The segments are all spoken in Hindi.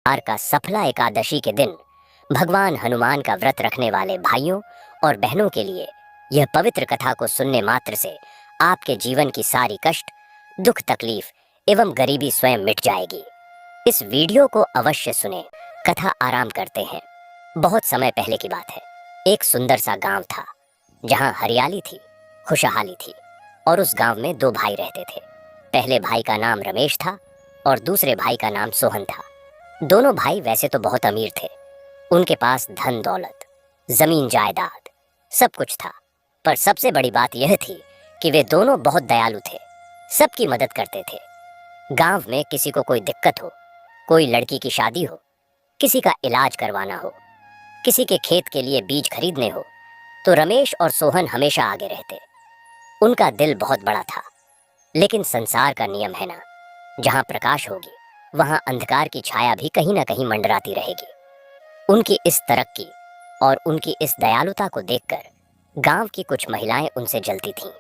सोमवार का सफला एकादशी के दिन भगवान हनुमान का व्रत रखने वाले भाइयों और बहनों के लिए यह पवित्र कथा को सुनने मात्र से आपके जीवन की सारी कष्ट, दुख, तकलीफ एवं गरीबी स्वयं मिट जाएगी। इस वीडियो को अवश्य सुने। कथा आराम करते हैं। बहुत समय पहले की बात है। एक सुंदर सा गांव था जहां हरियाली थी, खुशहाली थी और उस गांव में दो भाई रहते थे। पहले भाई का नाम रमेश था और दूसरे भाई का नाम सोहन था। दोनों भाई वैसे तो बहुत अमीर थे। उनके पास धन दौलत, जमीन जायदाद सब कुछ था। पर सबसे बड़ी बात यह थी कि वे दोनों बहुत दयालु थे, सबकी मदद करते थे। गांव में किसी को कोई दिक्कत हो, कोई लड़की की शादी हो, किसी का इलाज करवाना हो, किसी के खेत के लिए बीज खरीदने हो, तो रमेश और सोहन हमेशा आगे रहते। उनका दिल बहुत बड़ा था, लेकिन संसार का नियम है ना, जहां प्रकाश होगी वहां अंधकार की छाया भी कहीं ना कहीं मंडराती रहेगी। उनकी इस तरक्की और उनकी इस दयालुता को देखकर गांव की कुछ महिलाएं उनसे जलती थीं।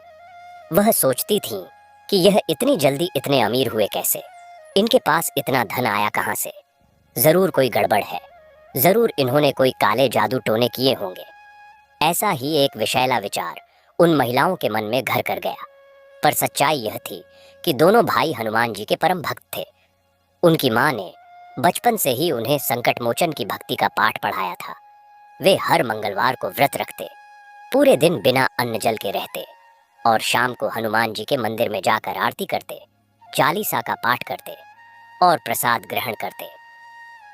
वह सोचती थीं कि यह इतनी जल्दी इतने अमीर हुए कैसे, इनके पास इतना धन आया कहां से। जरूर कोई गड़बड़ है, जरूर इन्होंने कोई काले जादू टोने किए होंगे। ऐसा ही एक विशैला विचार उन महिलाओं के मन में घर कर गया। पर सच्चाई यह थी कि दोनों भाई हनुमान जी के परम भक्त थे। उनकी माँ ने बचपन से ही उन्हें संकट मोचन की भक्ति का पाठ पढ़ाया था। वे हर मंगलवार को व्रत रखते, पूरे दिन बिना अन्न जल के रहते और शाम को हनुमान जी के मंदिर में जाकर आरती करते, चालीसा का पाठ करते और प्रसाद ग्रहण करते।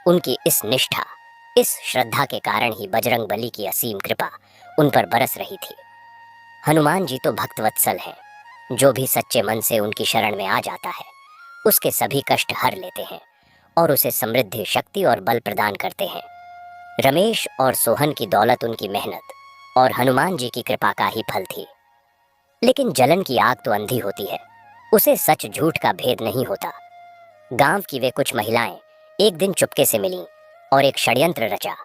उनकी इस निष्ठा, इस श्रद्धा के कारण ही बजरंग बली की असीम कृपा उन पर बरस रही थी। हनुमान जी तो भक्तवत्सल हैं। जो भी सच्चे मन से उनकी शरण में आ जाता है, उसके सभी कष्ट हर लेते हैं और उसे समृद्धि, शक्ति और बल प्रदान करते हैं। रमेश और सोहन की दौलत उनकी मेहनत और हनुमान जी की कृपा का ही फल थी। लेकिन जलन की आग तो अंधी होती है, उसे सच झूठ का भेद नहीं होता। गांव की वे कुछ महिलाएं एक दिन चुपके से मिलीं और एक षड्यंत्र रचा।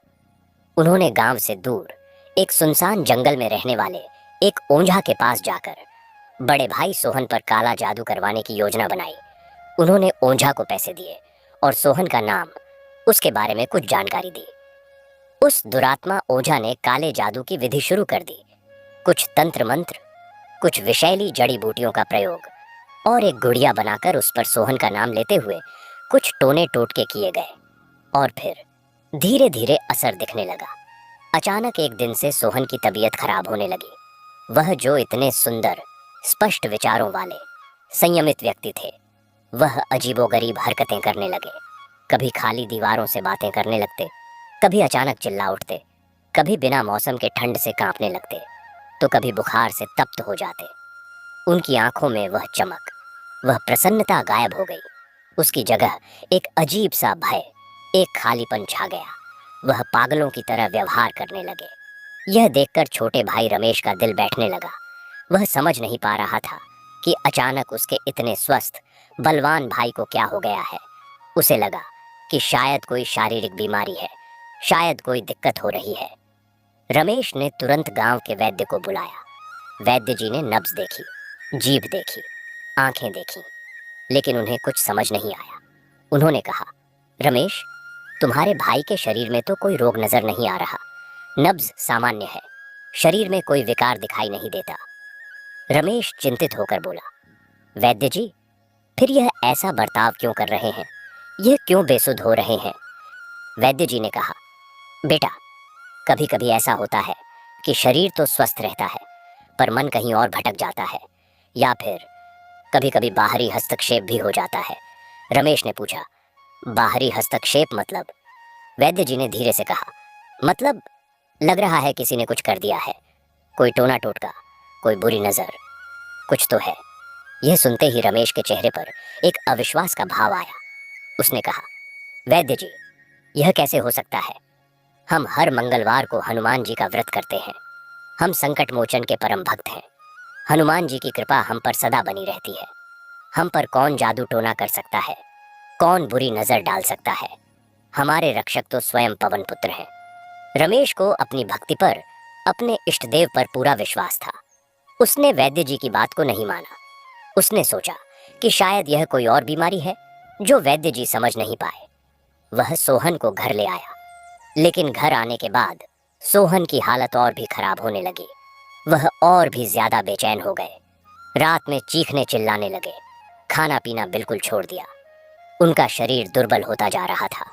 उन्होंने गांव से दूर एक सुनसान जंगल में रहने वाले एक ओंझा के पास जाकर बड़े भाई सोहन पर काला जादू करवाने की योजना बनाई। उन्होंने ओंझा को पैसे दिए और सोहन का नाम, उसके बारे में कुछ जानकारी दी। उस दुरात्मा ओझा ने काले जादू की विधि शुरू कर दी। कुछ तंत्र मंत्र, कुछ विषैली जड़ी बूटियों का प्रयोग और एक गुड़िया बनाकर उस पर सोहन का नाम लेते हुए कुछ टोने टोटके किए गए। और फिर धीरे धीरे असर दिखने लगा। अचानक एक दिन से सोहन की तबीयत खराब होने लगी। वह जो इतने सुंदर, स्पष्ट विचारों वाले, संयमित व्यक्ति थे, वह अजीबोगरीब हरकतें करने लगे। कभी खाली दीवारों से बातें करने लगते, कभी अचानक चिल्ला उठते, कभी बिना मौसम के ठंड से कांपने लगते, तो कभी बुखार से तप्त हो जाते। उनकी आंखों में वह चमक, वह प्रसन्नता गायब हो गई। उसकी जगह एक अजीब सा भय, एक खालीपन छा गया। वह पागलों की तरह व्यवहार करने लगे। यह देखकर छोटे भाई रमेश का दिल बैठने लगा। वह समझ नहीं पा रहा था कि अचानक उसके इतने स्वस्थ, बलवान भाई को क्या हो गया है। उसे लगा कि शायद कोई शारीरिक बीमारी है, शायद कोई दिक्कत हो रही है। रमेश ने तुरंत गांव के वैद्य को बुलाया। वैद्य जी ने नब्ज देखी, जीभ देखी, आंखें देखी, लेकिन उन्हें कुछ समझ नहीं आया। उन्होंने कहा, रमेश, तुम्हारे भाई के शरीर में तो कोई रोग नजर नहीं आ रहा। नब्ज सामान्य है, शरीर में कोई विकार दिखाई नहीं देता। रमेश चिंतित होकर बोला, वैद्य जी, फिर यह ऐसा बर्ताव क्यों कर रहे हैं? यह क्यों बेसुध हो रहे हैं? वैद्य जी ने कहा, बेटा, कभी कभी ऐसा होता है कि शरीर तो स्वस्थ रहता है, पर मन कहीं और भटक जाता है, या फिर कभी कभी बाहरी हस्तक्षेप भी हो जाता है। रमेश ने पूछा, बाहरी हस्तक्षेप मतलब? वैद्य जी ने धीरे से कहा, मतलब लग रहा है किसी ने कुछ कर दिया है, कोई टोना टोटका, कोई बुरी नजर, कुछ तो है। यह सुनते ही रमेश के चेहरे पर एक अविश्वास का भाव आया। उसने कहा, वैद्य जी, यह कैसे हो सकता है? हम हर मंगलवार को हनुमान जी का व्रत करते हैं। हम संकट मोचन के परम भक्त हैं। हनुमान जी की कृपा हम पर सदा बनी रहती है। हम पर कौन जादू टोना कर सकता है, कौन बुरी नजर डाल सकता है? हमारे रक्षक तो स्वयं पवन पुत्र हैं। रमेश को अपनी भक्ति पर, अपने इष्ट देव पर पूरा विश्वास था। उसने वैद्य जी की बात को नहीं माना। उसने सोचा कि शायद यह कोई और बीमारी है जो वैद्य जी समझ नहीं पाए। वह सोहन को घर ले आया। लेकिन घर आने के बाद सोहन की हालत और भी खराब होने लगी। वह और भी ज्यादा बेचैन हो गए। रात में चीखने चिल्लाने लगे। खाना पीना बिल्कुल छोड़ दिया। उनका शरीर दुर्बल होता जा रहा था।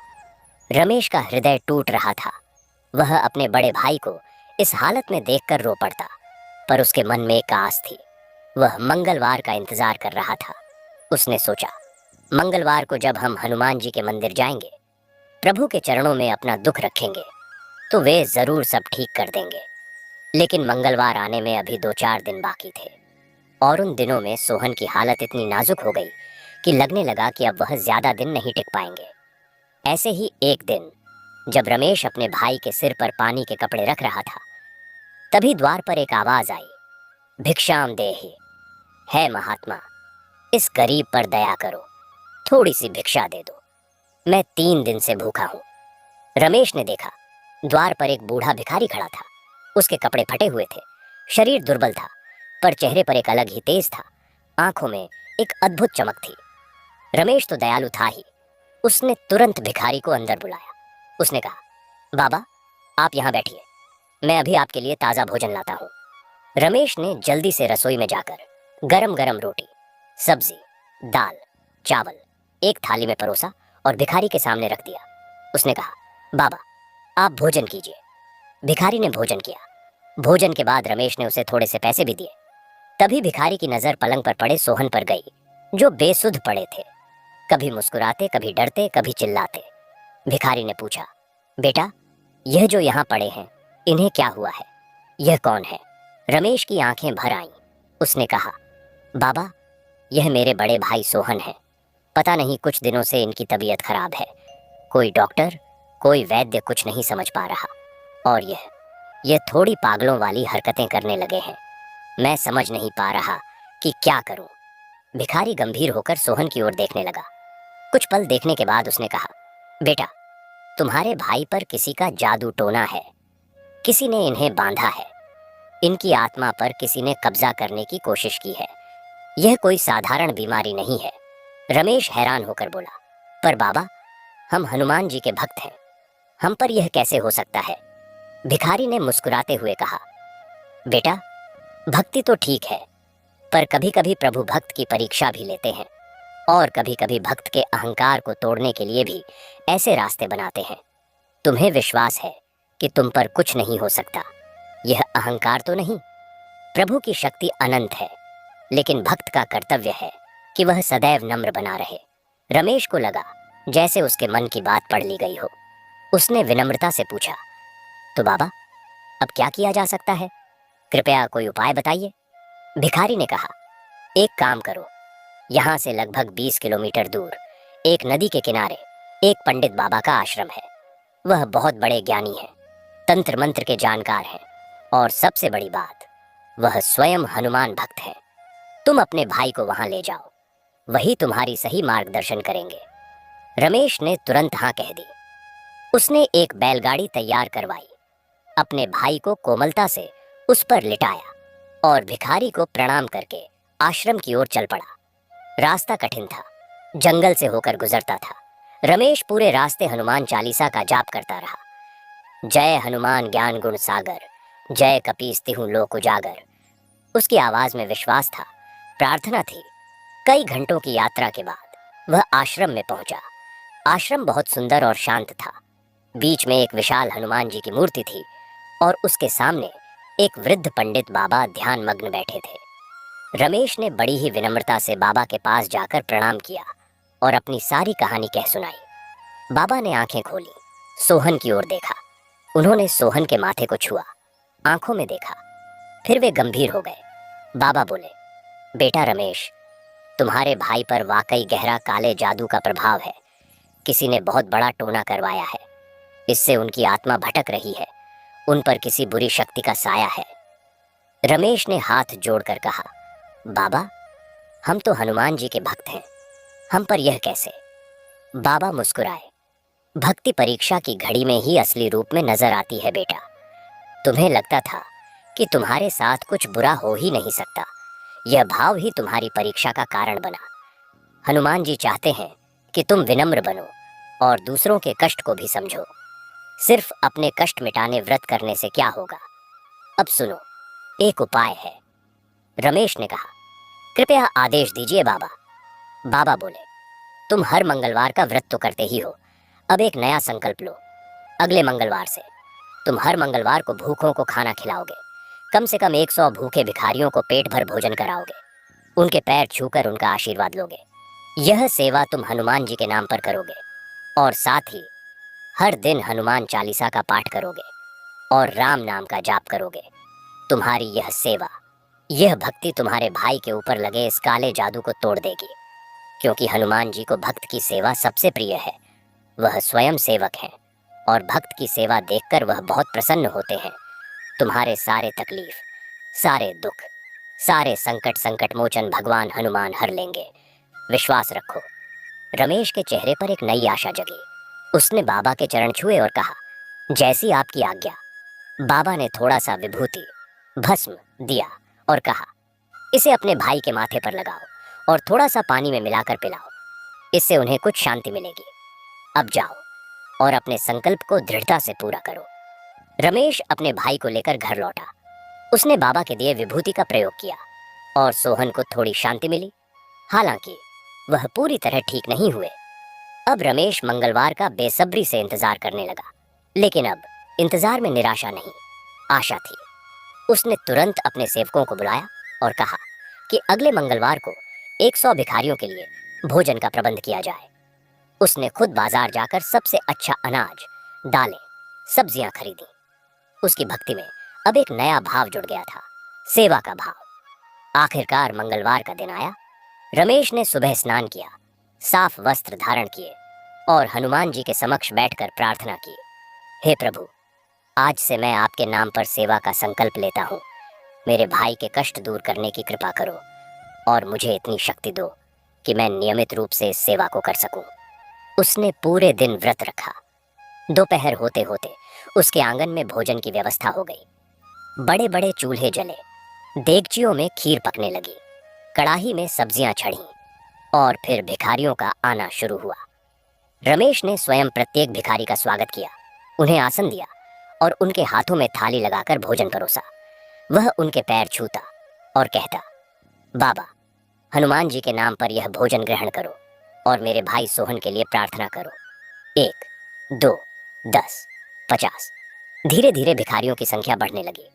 रमेश का हृदय टूट रहा था। वह अपने बड़े भाई को इस हालत में देखकर रो पड़ता, पर उसके मन में एक आस थी। वह मंगलवार का इंतजार कर रहा था। उसने सोचा, मंगलवार को जब हम हनुमान जी के मंदिर जाएंगे, प्रभु के चरणों में अपना दुख रखेंगे, तो वे जरूर सब ठीक कर देंगे। लेकिन मंगलवार आने में अभी 2-4 दिन बाकी थे, और उन दिनों में सोहन की हालत इतनी नाजुक हो गई कि लगने लगा कि अब वह ज्यादा दिन नहीं टिक पाएंगे। ऐसे ही एक दिन जब रमेश अपने भाई के सिर पर पानी के कपड़े रख रहा था, तभी द्वार पर एक आवाज आई, भिक्षाम देहि। है महात्मा, इस गरीब पर दया करो, थोड़ी सी भिक्षा दे दो, मैं 3 दिन से भूखा हूं। रमेश ने देखा, द्वार पर एक बूढ़ा भिखारी खड़ा था। उसके कपड़े फटे हुए थे, शरीर दुर्बल था, पर चेहरे पर एक अलग ही तेज था। आंखों में एक अद्भुत चमक थी। रमेश तो दयालु था ही। उसने तुरंत भिखारी को अंदर बुलाया। उसने कहा, बाबा, आप यहाँ बैठिए, मैं अभी आपके लिए ताज़ा भोजन लाता हूँ। रमेश ने जल्दी से रसोई में जाकर गरम गरम रोटी, सब्जी, दाल, चावल एक थाली में परोसा और भिखारी के सामने रख दिया। उसने कहा, बाबा, आप भोजन कीजिए। भिखारी ने भोजन किया। भोजन के बाद रमेश ने उसे थोड़े से पैसे भी दिए। तभी भिखारी की नजर पलंग पर पड़े सोहन पर गई, जो बेसुध पड़े थे, कभी मुस्कुराते, कभी डरते, कभी चिल्लाते। भिखारी ने पूछा, बेटा, यह जो यहाँ पड़े हैं, इन्हें क्या हुआ है? यह कौन है? रमेश की आंखें भर आईं। उसने कहा, बाबा, यह मेरे बड़े भाई सोहन है। पता नहीं कुछ दिनों से इनकी तबीयत खराब है। कोई डॉक्टर, कोई वैद्य कुछ नहीं समझ पा रहा, और यह थोड़ी पागलों वाली हरकतें करने लगे हैं। मैं समझ नहीं पा रहा कि क्या करूं। भिखारी गंभीर होकर सोहन की ओर देखने लगा। कुछ पल देखने के बाद उसने कहा, बेटा, तुम्हारे भाई पर किसी का जादू टोना है। किसी ने इन्हें बांधा है। इनकी आत्मा पर किसी ने कब्जा करने की कोशिश की है। यह कोई साधारण बीमारी नहीं है। रमेश हैरान होकर बोला, पर बाबा, हम हनुमान जी के भक्त हैं, हम पर यह कैसे हो सकता है? भिखारी ने मुस्कुराते हुए कहा, बेटा, भक्ति तो ठीक है, पर कभी कभी प्रभु भक्त की परीक्षा भी लेते हैं, और कभी कभी भक्त के अहंकार को तोड़ने के लिए भी ऐसे रास्ते बनाते हैं। तुम्हें विश्वास है कि तुम पर कुछ नहीं हो सकता, यह अहंकार तो नहीं। प्रभु की शक्ति अनंत है, लेकिन भक्त का कर्तव्य है कि वह सदैव नम्र बना रहे। रमेश को लगा जैसे उसके मन की बात पढ़ ली गई हो। उसने विनम्रता से पूछा, तो बाबा, अब क्या किया जा सकता है? कृपया कोई उपाय बताइए। भिखारी ने कहा, एक काम करो, यहाँ से लगभग 20 किलोमीटर दूर एक नदी के किनारे एक पंडित बाबा का आश्रम है। वह बहुत बड़े ज्ञानी हैं, तंत्र मंत्र के जानकार हैं, और सबसे बड़ी बात, वह स्वयं हनुमान भक्त हैं। तुम अपने भाई को वहां ले जाओ, वही तुम्हारी सही मार्गदर्शन करेंगे। रमेश ने तुरंत हाँ कह दी। उसने एक बैलगाड़ी तैयार करवाई, अपने भाई को कोमलता से उस पर लिटाया और भिखारी को प्रणाम करके आश्रम की ओर चल पड़ा। रास्ता कठिन था, जंगल से होकर गुजरता था। रमेश पूरे रास्ते हनुमान चालीसा का जाप करता रहा। जय हनुमान ज्ञान गुण सागर, जय कपीस तिहु लोक उजागर। उसकी आवाज में विश्वास था, प्रार्थना थी। कई घंटों की यात्रा के बाद वह आश्रम में पहुंचा। आश्रम बहुत सुंदर और शांत था। बीच में एक विशाल हनुमान जी की मूर्ति थी, और उसके सामने एक वृद्ध पंडित बाबा ध्यान मग्न बैठे थे। रमेश ने बड़ी ही विनम्रता से बाबा के पास जाकर प्रणाम किया और अपनी सारी कहानी कह सुनाई। बाबा ने आंखें खोली, सोहन की ओर देखा। उन्होंने सोहन के माथे को छुआ, आंखों में देखा, फिर वे गंभीर हो गए। बाबा बोले, बेटा रमेश, तुम्हारे भाई पर वाकई गहरा काले जादू का प्रभाव है। किसी ने बहुत बड़ा टोना करवाया है। इससे उनकी आत्मा भटक रही है। उन पर किसी बुरी शक्ति का साया है। रमेश ने हाथ जोड़कर कहा, बाबा, हम तो हनुमान जी के भक्त हैं, हम पर यह कैसे? बाबा मुस्कुराए। भक्ति परीक्षा की घड़ी में ही असली रूप में नजर आती है बेटा। तुम्हें लगता था कि तुम्हारे साथ कुछ बुरा हो ही नहीं सकता। यह भाव ही तुम्हारी परीक्षा का कारण बना। हनुमान जी चाहते हैं कि तुम विनम्र बनो और दूसरों के कष्ट को भी समझो। सिर्फ अपने कष्ट मिटाने व्रत करने से क्या होगा? अब सुनो, एक उपाय है। रमेश ने कहा, कृपया आदेश दीजिए बाबा। बाबा बोले, तुम हर मंगलवार का व्रत तो करते ही हो, अब एक नया संकल्प लो। अगले मंगलवार से तुम हर मंगलवार को भूखों को खाना खिलाओगे। कम से कम 100 भूखे भिखारियों को पेट भर भोजन कराओगे। उनके पैर छूकर उनका आशीर्वाद लोगे। यह सेवा तुम हनुमान जी के नाम पर करोगे और साथ ही हर दिन हनुमान चालीसा का पाठ करोगे और राम नाम का जाप करोगे। तुम्हारी यह सेवा, यह भक्ति तुम्हारे भाई के ऊपर लगे इस काले जादू को तोड़ देगी, क्योंकि हनुमान जी को भक्त की सेवा सबसे प्रिय है। वह स्वयं सेवक हैं और भक्त की सेवा देखकर वह बहुत प्रसन्न होते हैं। तुम्हारे सारे तकलीफ, सारे दुख, सारे संकट मोचन भगवान हनुमान हर लेंगे, विश्वास रखो। रमेश के चेहरे पर एक नई आशा जगी। उसने बाबा के चरण छुए और कहा, जैसी आपकी आज्ञा। बाबा ने थोड़ा सा विभूति भस्म दिया और कहा, इसे अपने भाई के माथे पर लगाओ और थोड़ा सा पानी में मिलाकर पिलाओ। इससे उन्हें कुछ शांति मिलेगी। अब जाओ और अपने संकल्प को दृढ़ता से पूरा करो। रमेश अपने भाई को लेकर घर लौटा। उसने बाबा के दिए विभूति का प्रयोग किया और सोहन को थोड़ी शांति मिली। हालांकि वह पूरी तरह ठीक नहीं हुए। अब रमेश मंगलवार का बेसब्री से इंतजार करने लगा, लेकिन अब इंतजार में निराशा नहीं, आशा थी। उसने तुरंत अपने सेवकों को बुलाया और कहा कि अगले मंगलवार को 100 भिखारियों के लिए भोजन का प्रबंध किया जाए। उसने खुद बाजार जाकर सबसे अच्छा अनाज, दालें, सब्जियां खरीदी। उसकी भक्ति में अब एक नया भाव जुड़ गया था, सेवा का भाव। आखिरकार मंगलवार का दिन आया। रमेश ने सुबह स्नान किया, साफ वस्त्र धारण किए और हनुमान जी के समक्ष बैठकर प्रार्थना की, हे प्रभु, आज से मैं आपके नाम पर सेवा का संकल्प लेता हूँ। मेरे भाई के कष्ट दूर करने की कृपा करो और मुझे इतनी शक्ति दो कि मैं नियमित रूप से इस सेवा को कर सकूं। उसने पूरे दिन व्रत रखा। दोपहर होते होते उसके आंगन में भोजन की व्यवस्था हो गई। बड़े बड़े चूल्हे जले, देगचियों में खीर पकने लगी, कड़ाही में सब्जियां चढ़ीं और फिर भिखारियों का आना शुरू हुआ। रमेश ने स्वयं प्रत्येक भिखारी का स्वागत किया, उन्हें आसन दिया और उनके हाथों में थाली लगाकर भोजन परोसा। वह उनके पैर छूता और कहता, बाबा, हनुमान जी के नाम पर यह भोजन ग्रहण करो और मेरे भाई सोहन के लिए प्रार्थना करो। 1, 2, 10, 50। धीरे धीरे भिखारियों की संख्या बढ़ने लगी।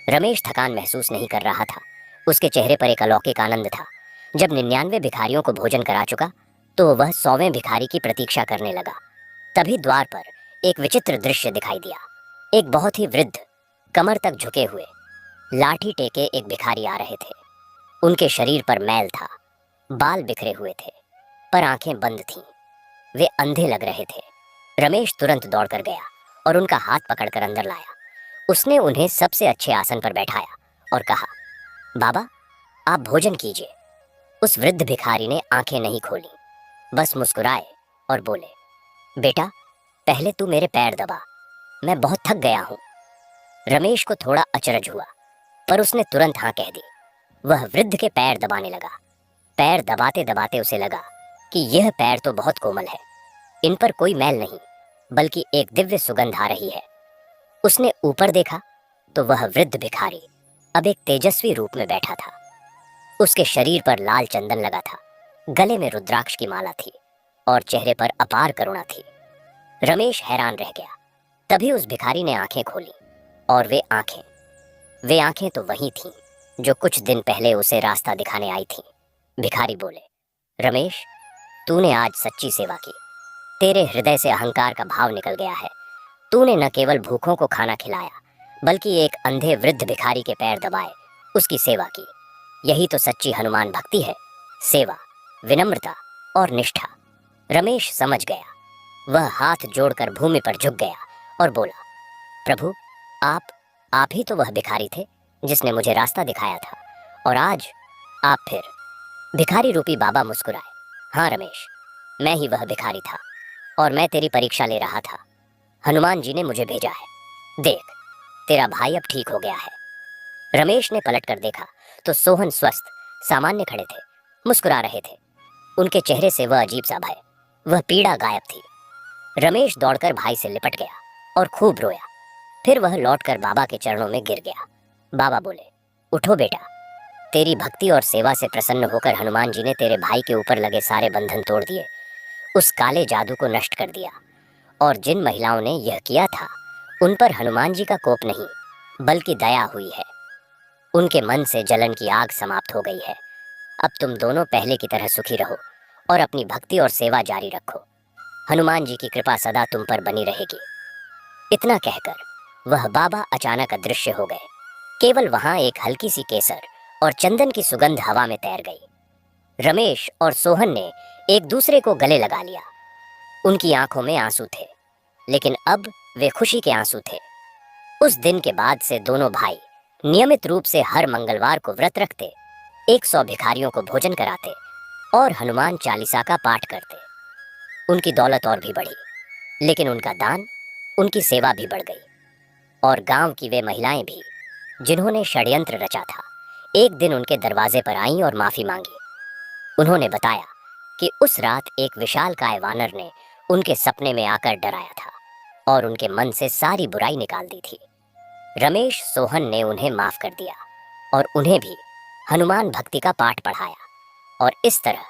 रमेश थकान महसूस नहीं कर रहा था। उसके चेहरे पर एक अलौकिक आनंद था। जब 99 भिखारियों को भोजन करा चुका तो वह 100वें भिखारी की प्रतीक्षा करने लगा। तभी द्वार पर एक विचित्र दृश्य दिखाई दिया। एक बहुत ही वृद्ध, कमर तक झुके हुए, लाठी टेके एक भिखारी आ रहे थे। उनके शरीर पर मैल था, बाल बिखरे हुए थे, पर आंखें बंद थीं। वे अंधे लग रहे थे। रमेश तुरंत दौड़कर गया और उनका हाथ पकड़कर अंदर लाया। उसने उन्हें सबसे अच्छे आसन पर बैठाया और कहा, बाबा, आप भोजन कीजिए। उस वृद्ध भिखारी ने आंखें नहीं खोली, बस मुस्कुराए और बोले, बेटा, पहले तू मेरे पैर दबा, मैं बहुत थक गया हूँ। रमेश को थोड़ा अचरज हुआ, पर उसने तुरंत हाँ कह दी। वह वृद्ध के पैर दबाने लगा। पैर दबाते दबाते उसे लगा कि यह पैर तो बहुत कोमल है, इन पर कोई मैल नहीं, बल्कि एक दिव्य सुगंध आ रही है। उसने ऊपर देखा तो वह वृद्ध भिखारी अब एक तेजस्वी रूप में बैठा था। उसके शरीर पर लाल चंदन लगा था, गले में रुद्राक्ष की माला थी और चेहरे पर अपार करुणा थी। रमेश हैरान रह गया। तभी उस भिखारी ने आंखें खोली और वे आंखें तो वही थीं जो कुछ दिन पहले उसे रास्ता दिखाने आई थीं। भिखारी बोले, रमेश, तूने आज सच्ची सेवा की। तेरे हृदय से अहंकार का भाव निकल गया है। तूने न केवल भूखों को खाना खिलाया, बल्कि एक अंधे वृद्ध भिखारी के पैर दबाए उसकी सेवा की। यही तो सच्ची हनुमान भक्ति है, सेवा, विनम्रता और निष्ठा। रमेश समझ गया। वह हाथ जोड़कर भूमि पर झुक गया और बोला, प्रभु, आप ही तो वह भिखारी थे जिसने मुझे रास्ता दिखाया था, और आज आप फिर। भिखारी रूपी बाबा मुस्कुराए, हाँ रमेश, मैं ही वह भिखारी था और मैं तेरी परीक्षा ले रहा था। हनुमान जी ने मुझे भेजा है। देख, तेरा भाई अब ठीक हो गया है। रमेश ने पलटकर देखा तो सोहन स्वस्थ, सामान्य खड़े थे, मुस्कुरा रहे थे। उनके चेहरे से वह अजीब सा भय, वह पीड़ा गायब थी। रमेश दौड़कर भाई से लिपट गया और खूब रोया। फिर वह लौटकर बाबा के चरणों में गिर गया। बाबा बोले, उठो बेटा, तेरी भक्ति और सेवा से प्रसन्न होकर हनुमान जी ने तेरे भाई के ऊपर लगे सारे बंधन तोड़ दिए, उस काले जादू को नष्ट कर दिया। और जिन महिलाओं ने यह किया था उन पर हनुमान जी का कोप नहीं बल्कि दया हुई है। उनके मन से जलन की आग समाप्त हो गई है। अब तुम दोनों पहले की तरह सुखी रहो और अपनी भक्ति और सेवा जारी रखो। हनुमान जी की कृपा सदा तुम पर बनी रहेगी। इतना कहकर वह बाबा अचानक अदृश्य हो गए। केवल वहां एक हल्की सी केसर और चंदन की सुगंध हवा में तैर गई। रमेश और सोहन ने एक दूसरे को गले लगा लिया। उनकी आंखों में आंसू थे, लेकिन अब वे खुशी के आंसू थे। उस दिन के बाद से दोनों भाई नियमित रूप से हर मंगलवार को व्रत रखते, 100 भिखारियों को भोजन कराते और हनुमान चालीसा का पाठ करते। उनकी दौलत और भी बढ़ी, लेकिन उनका दान, उनकी सेवा भी बढ़ गई। और गांव की वे महिलाएं भी जिन्होंने षड्यंत्र रचा था, एक दिन उनके दरवाजे पर आईं और माफी मांगी। उन्होंने बताया कि उस रात एक विशालकाय वानर ने उनके सपने में आकर डराया था और उनके मन से सारी बुराई निकाल दी थी। रमेश सोहन ने उन्हें माफ कर दिया और उन्हें भी हनुमान भक्ति का पाठ पढ़ाया। और इस तरह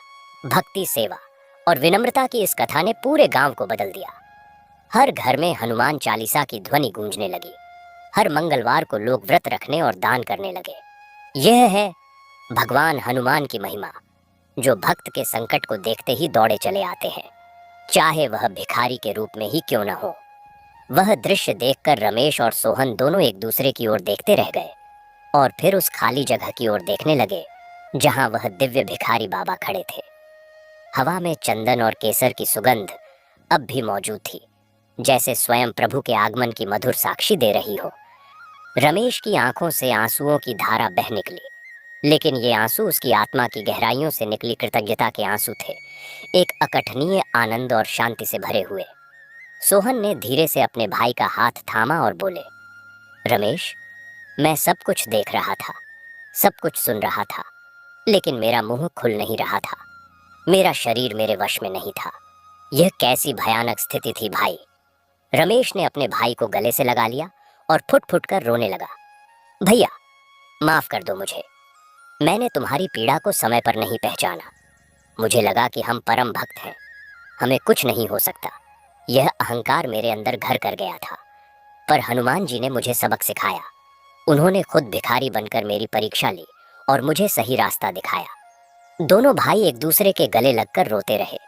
भक्ति, सेवा और विनम्रता की इस कथा ने पूरे गांव को बदल दिया। हर घर में हनुमान चालीसा की ध्वनि गूंजने लगी। हर मंगलवार को लोग व्रत रखने और दान करने लगे। यह है भगवान हनुमान की महिमा, जो भक्त के संकट को देखते ही दौड़े चले आते हैं, चाहे वह भिखारी के रूप में ही क्यों न हो। वह दृश्य देखकर रमेश और सोहन दोनों एक दूसरे की ओर देखते रह गए और फिर उस खाली जगह की ओर देखने लगे जहां वह दिव्य भिखारी बाबा खड़े थे। हवा में चंदन और केसर की सुगंध अब भी मौजूद थी, जैसे स्वयं प्रभु के आगमन की मधुर साक्षी दे रही हो। रमेश की आंखों से आंसुओं की धारा बह निकली, लेकिन ये आंसू उसकी आत्मा की गहराइयों से निकली कृतज्ञता के आंसू थे, एक अकथनीय आनंद और शांति से भरे हुए। सोहन ने धीरे से अपने भाई का हाथ थामा और बोले, रमेश, मैं सब कुछ देख रहा था, सब कुछ सुन रहा था, लेकिन मेरा मुंह खुल नहीं रहा था। मेरा शरीर मेरे वश में नहीं था। यह कैसी भयानक स्थिति थी भाई। रमेश ने अपने भाई को गले से लगा लिया और फुट फुट कर रोने लगा। भैया, माफ कर दो मुझे। मैंने तुम्हारी पीड़ा को समय पर नहीं पहचाना। मुझे लगा कि हम परम भक्त हैं, हमें कुछ नहीं हो सकता। यह अहंकार मेरे अंदर घर कर गया था। पर हनुमान जी ने मुझे सबक सिखाया। उन्होंने खुद भिखारी बनकर मेरी परीक्षा ली और मुझे सही रास्ता दिखाया। दोनों भाई एक दूसरे के गले लगकर रोते रहे।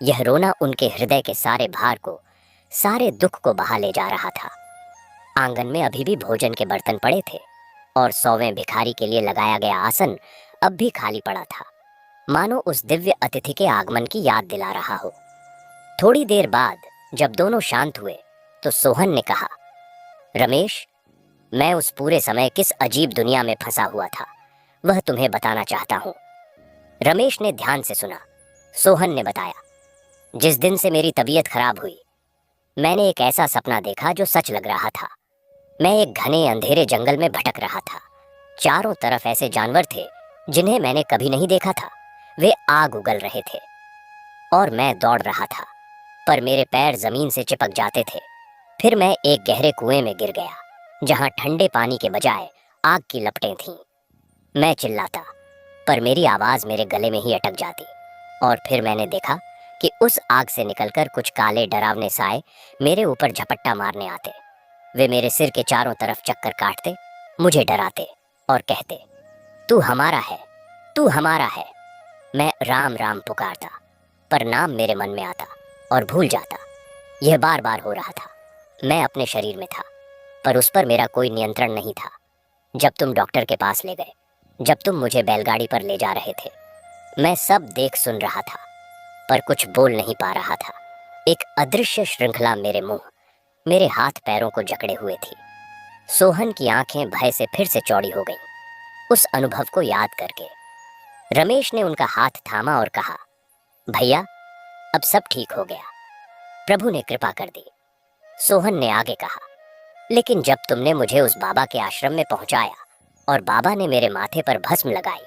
यह रोना उनके हृदय के सारे भार को, सारे दुख को बहा ले जा रहा था। आंगन में अभी भी भोजन के बर्तन पड़े थे और 100वें भिखारी के लिए लगाया गया आसन अब भी खाली पड़ा था, मानो उस दिव्य अतिथि के आगमन की याद दिला रहा हो। थोड़ी देर बाद जब दोनों शांत हुए तो सोहन ने कहा, रमेश, मैं उस पूरे समय किस अजीब दुनिया में फंसा हुआ था, वह तुम्हें बताना चाहता हूँ। रमेश ने ध्यान से सुना। सोहन ने बताया, जिस दिन से मेरी तबीयत खराब हुई, मैंने एक ऐसा सपना देखा जो सच लग रहा था। मैं एक घने अंधेरे जंगल में भटक रहा था। चारों तरफ ऐसे जानवर थे जिन्हें मैंने कभी नहीं देखा था। वे आग उगल रहे थे और मैं दौड़ रहा था, पर मेरे पैर जमीन से चिपक जाते थे। फिर मैं एक गहरे कुएं में गिर गया, जहां ठंडे पानी के बजाय आग की लपटें थीं। मैं चिल्लाता, पर मेरी आवाज मेरे गले में ही अटक जाती। और फिर मैंने देखा कि उस आग से निकलकर कुछ काले डरावने साए मेरे ऊपर झपट्टा मारने आते। वे मेरे सिर के चारों तरफ चक्कर काटते, मुझे डराते और कहते, तू हमारा है, तू हमारा है। मैं राम राम पुकारता, पर नाम मेरे मन में आता और भूल जाता। यह बार बार हो रहा था। मैं अपने शरीर में था, पर उस पर मेरा कोई नियंत्रण नहीं था। जब तुम डॉक्टर के पास ले गए, जब तुम मुझे बैलगाड़ी पर ले जा रहे थे, मैं सब देख सुन रहा था, पर कुछ बोल नहीं पा रहा था। एक अदृश्य श्रृंखला मेरे मुंह, मेरे हाथ पैरों को जकड़े हुए थी। सोहन की आंखें भय से फिर से चौड़ी हो गईं। उस अनुभव को याद करके रमेश ने उनका हाथ थामा और कहा, भैया, अब सब ठीक हो गया, प्रभु ने कृपा कर दी। सोहन ने आगे कहा, लेकिन जब तुमने मुझे उस बाबा के आश्रम में पहुंचाया और बाबा ने मेरे माथे पर भस्म लगाई,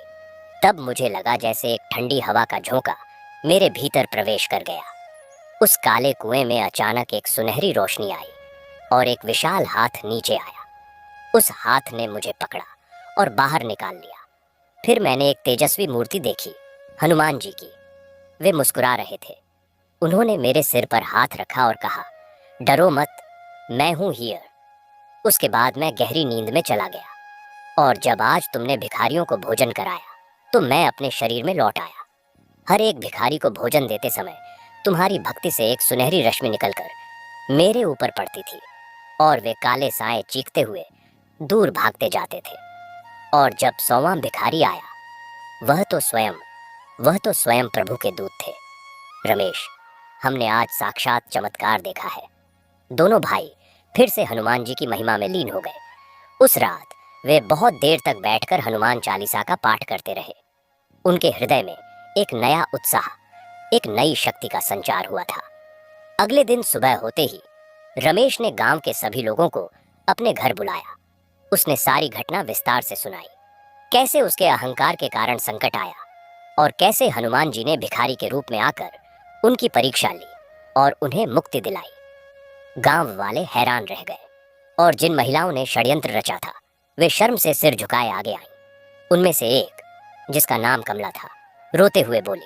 तब मुझे लगा जैसे एक ठंडी हवा का झोंका मेरे भीतर प्रवेश कर गया। उस काले कुएं में अचानक एक सुनहरी रोशनी आई और एक विशाल हाथ नीचे आया। उस हाथ ने मुझे पकड़ा और बाहर निकाल लिया। फिर मैंने एक तेजस्वी मूर्ति देखी, हनुमान जी की। वे मुस्कुरा रहे थे। उन्होंने मेरे सिर पर हाथ रखा और कहा, डरो मत, मैं हूं हियर। उसके बाद मैं गहरी नींद में चला गया और जब आज तुमने भिखारियों को भोजन कराया तो मैं अपने शरीर में लौट आया। हर एक भिखारी को भोजन देते समय तुम्हारी भक्ति से एक सुनहरी रश्मि निकलकर मेरे ऊपर पड़ती थी और वे काले साए चीखते हुए दूर भागते जाते थे। और जब 100वां भिखारी आया, वह तो स्वयं प्रभु के दूत थे। रमेश, हमने आज साक्षात चमत्कार देखा है। दोनों भाई फिर से हनुमान जी की महिमा में लीन हो गए। उस रात वे बहुत देर तक बैठकर हनुमान चालीसा का पाठ करते रहे। उनके हृदय में एक नया उत्साह, एक नई शक्ति का संचार हुआ था। अगले दिन सुबह होते ही रमेश ने गांव के सभी लोगों को अपने घर बुलाया। उसने सारी घटना विस्तार से सुनाई, कैसे उसके अहंकार के कारण संकट आया और कैसे हनुमान जी ने भिखारी के रूप में आकर उनकी परीक्षा ली और उन्हें मुक्ति दिलाई। गांव वाले हैरान रह गए और जिन महिलाओं ने षड्यंत्र रचा था वे शर्म से सिर झुकाए आगे आईं। उनमें से एक, जिसका नाम कमला था, रोते हुए बोली,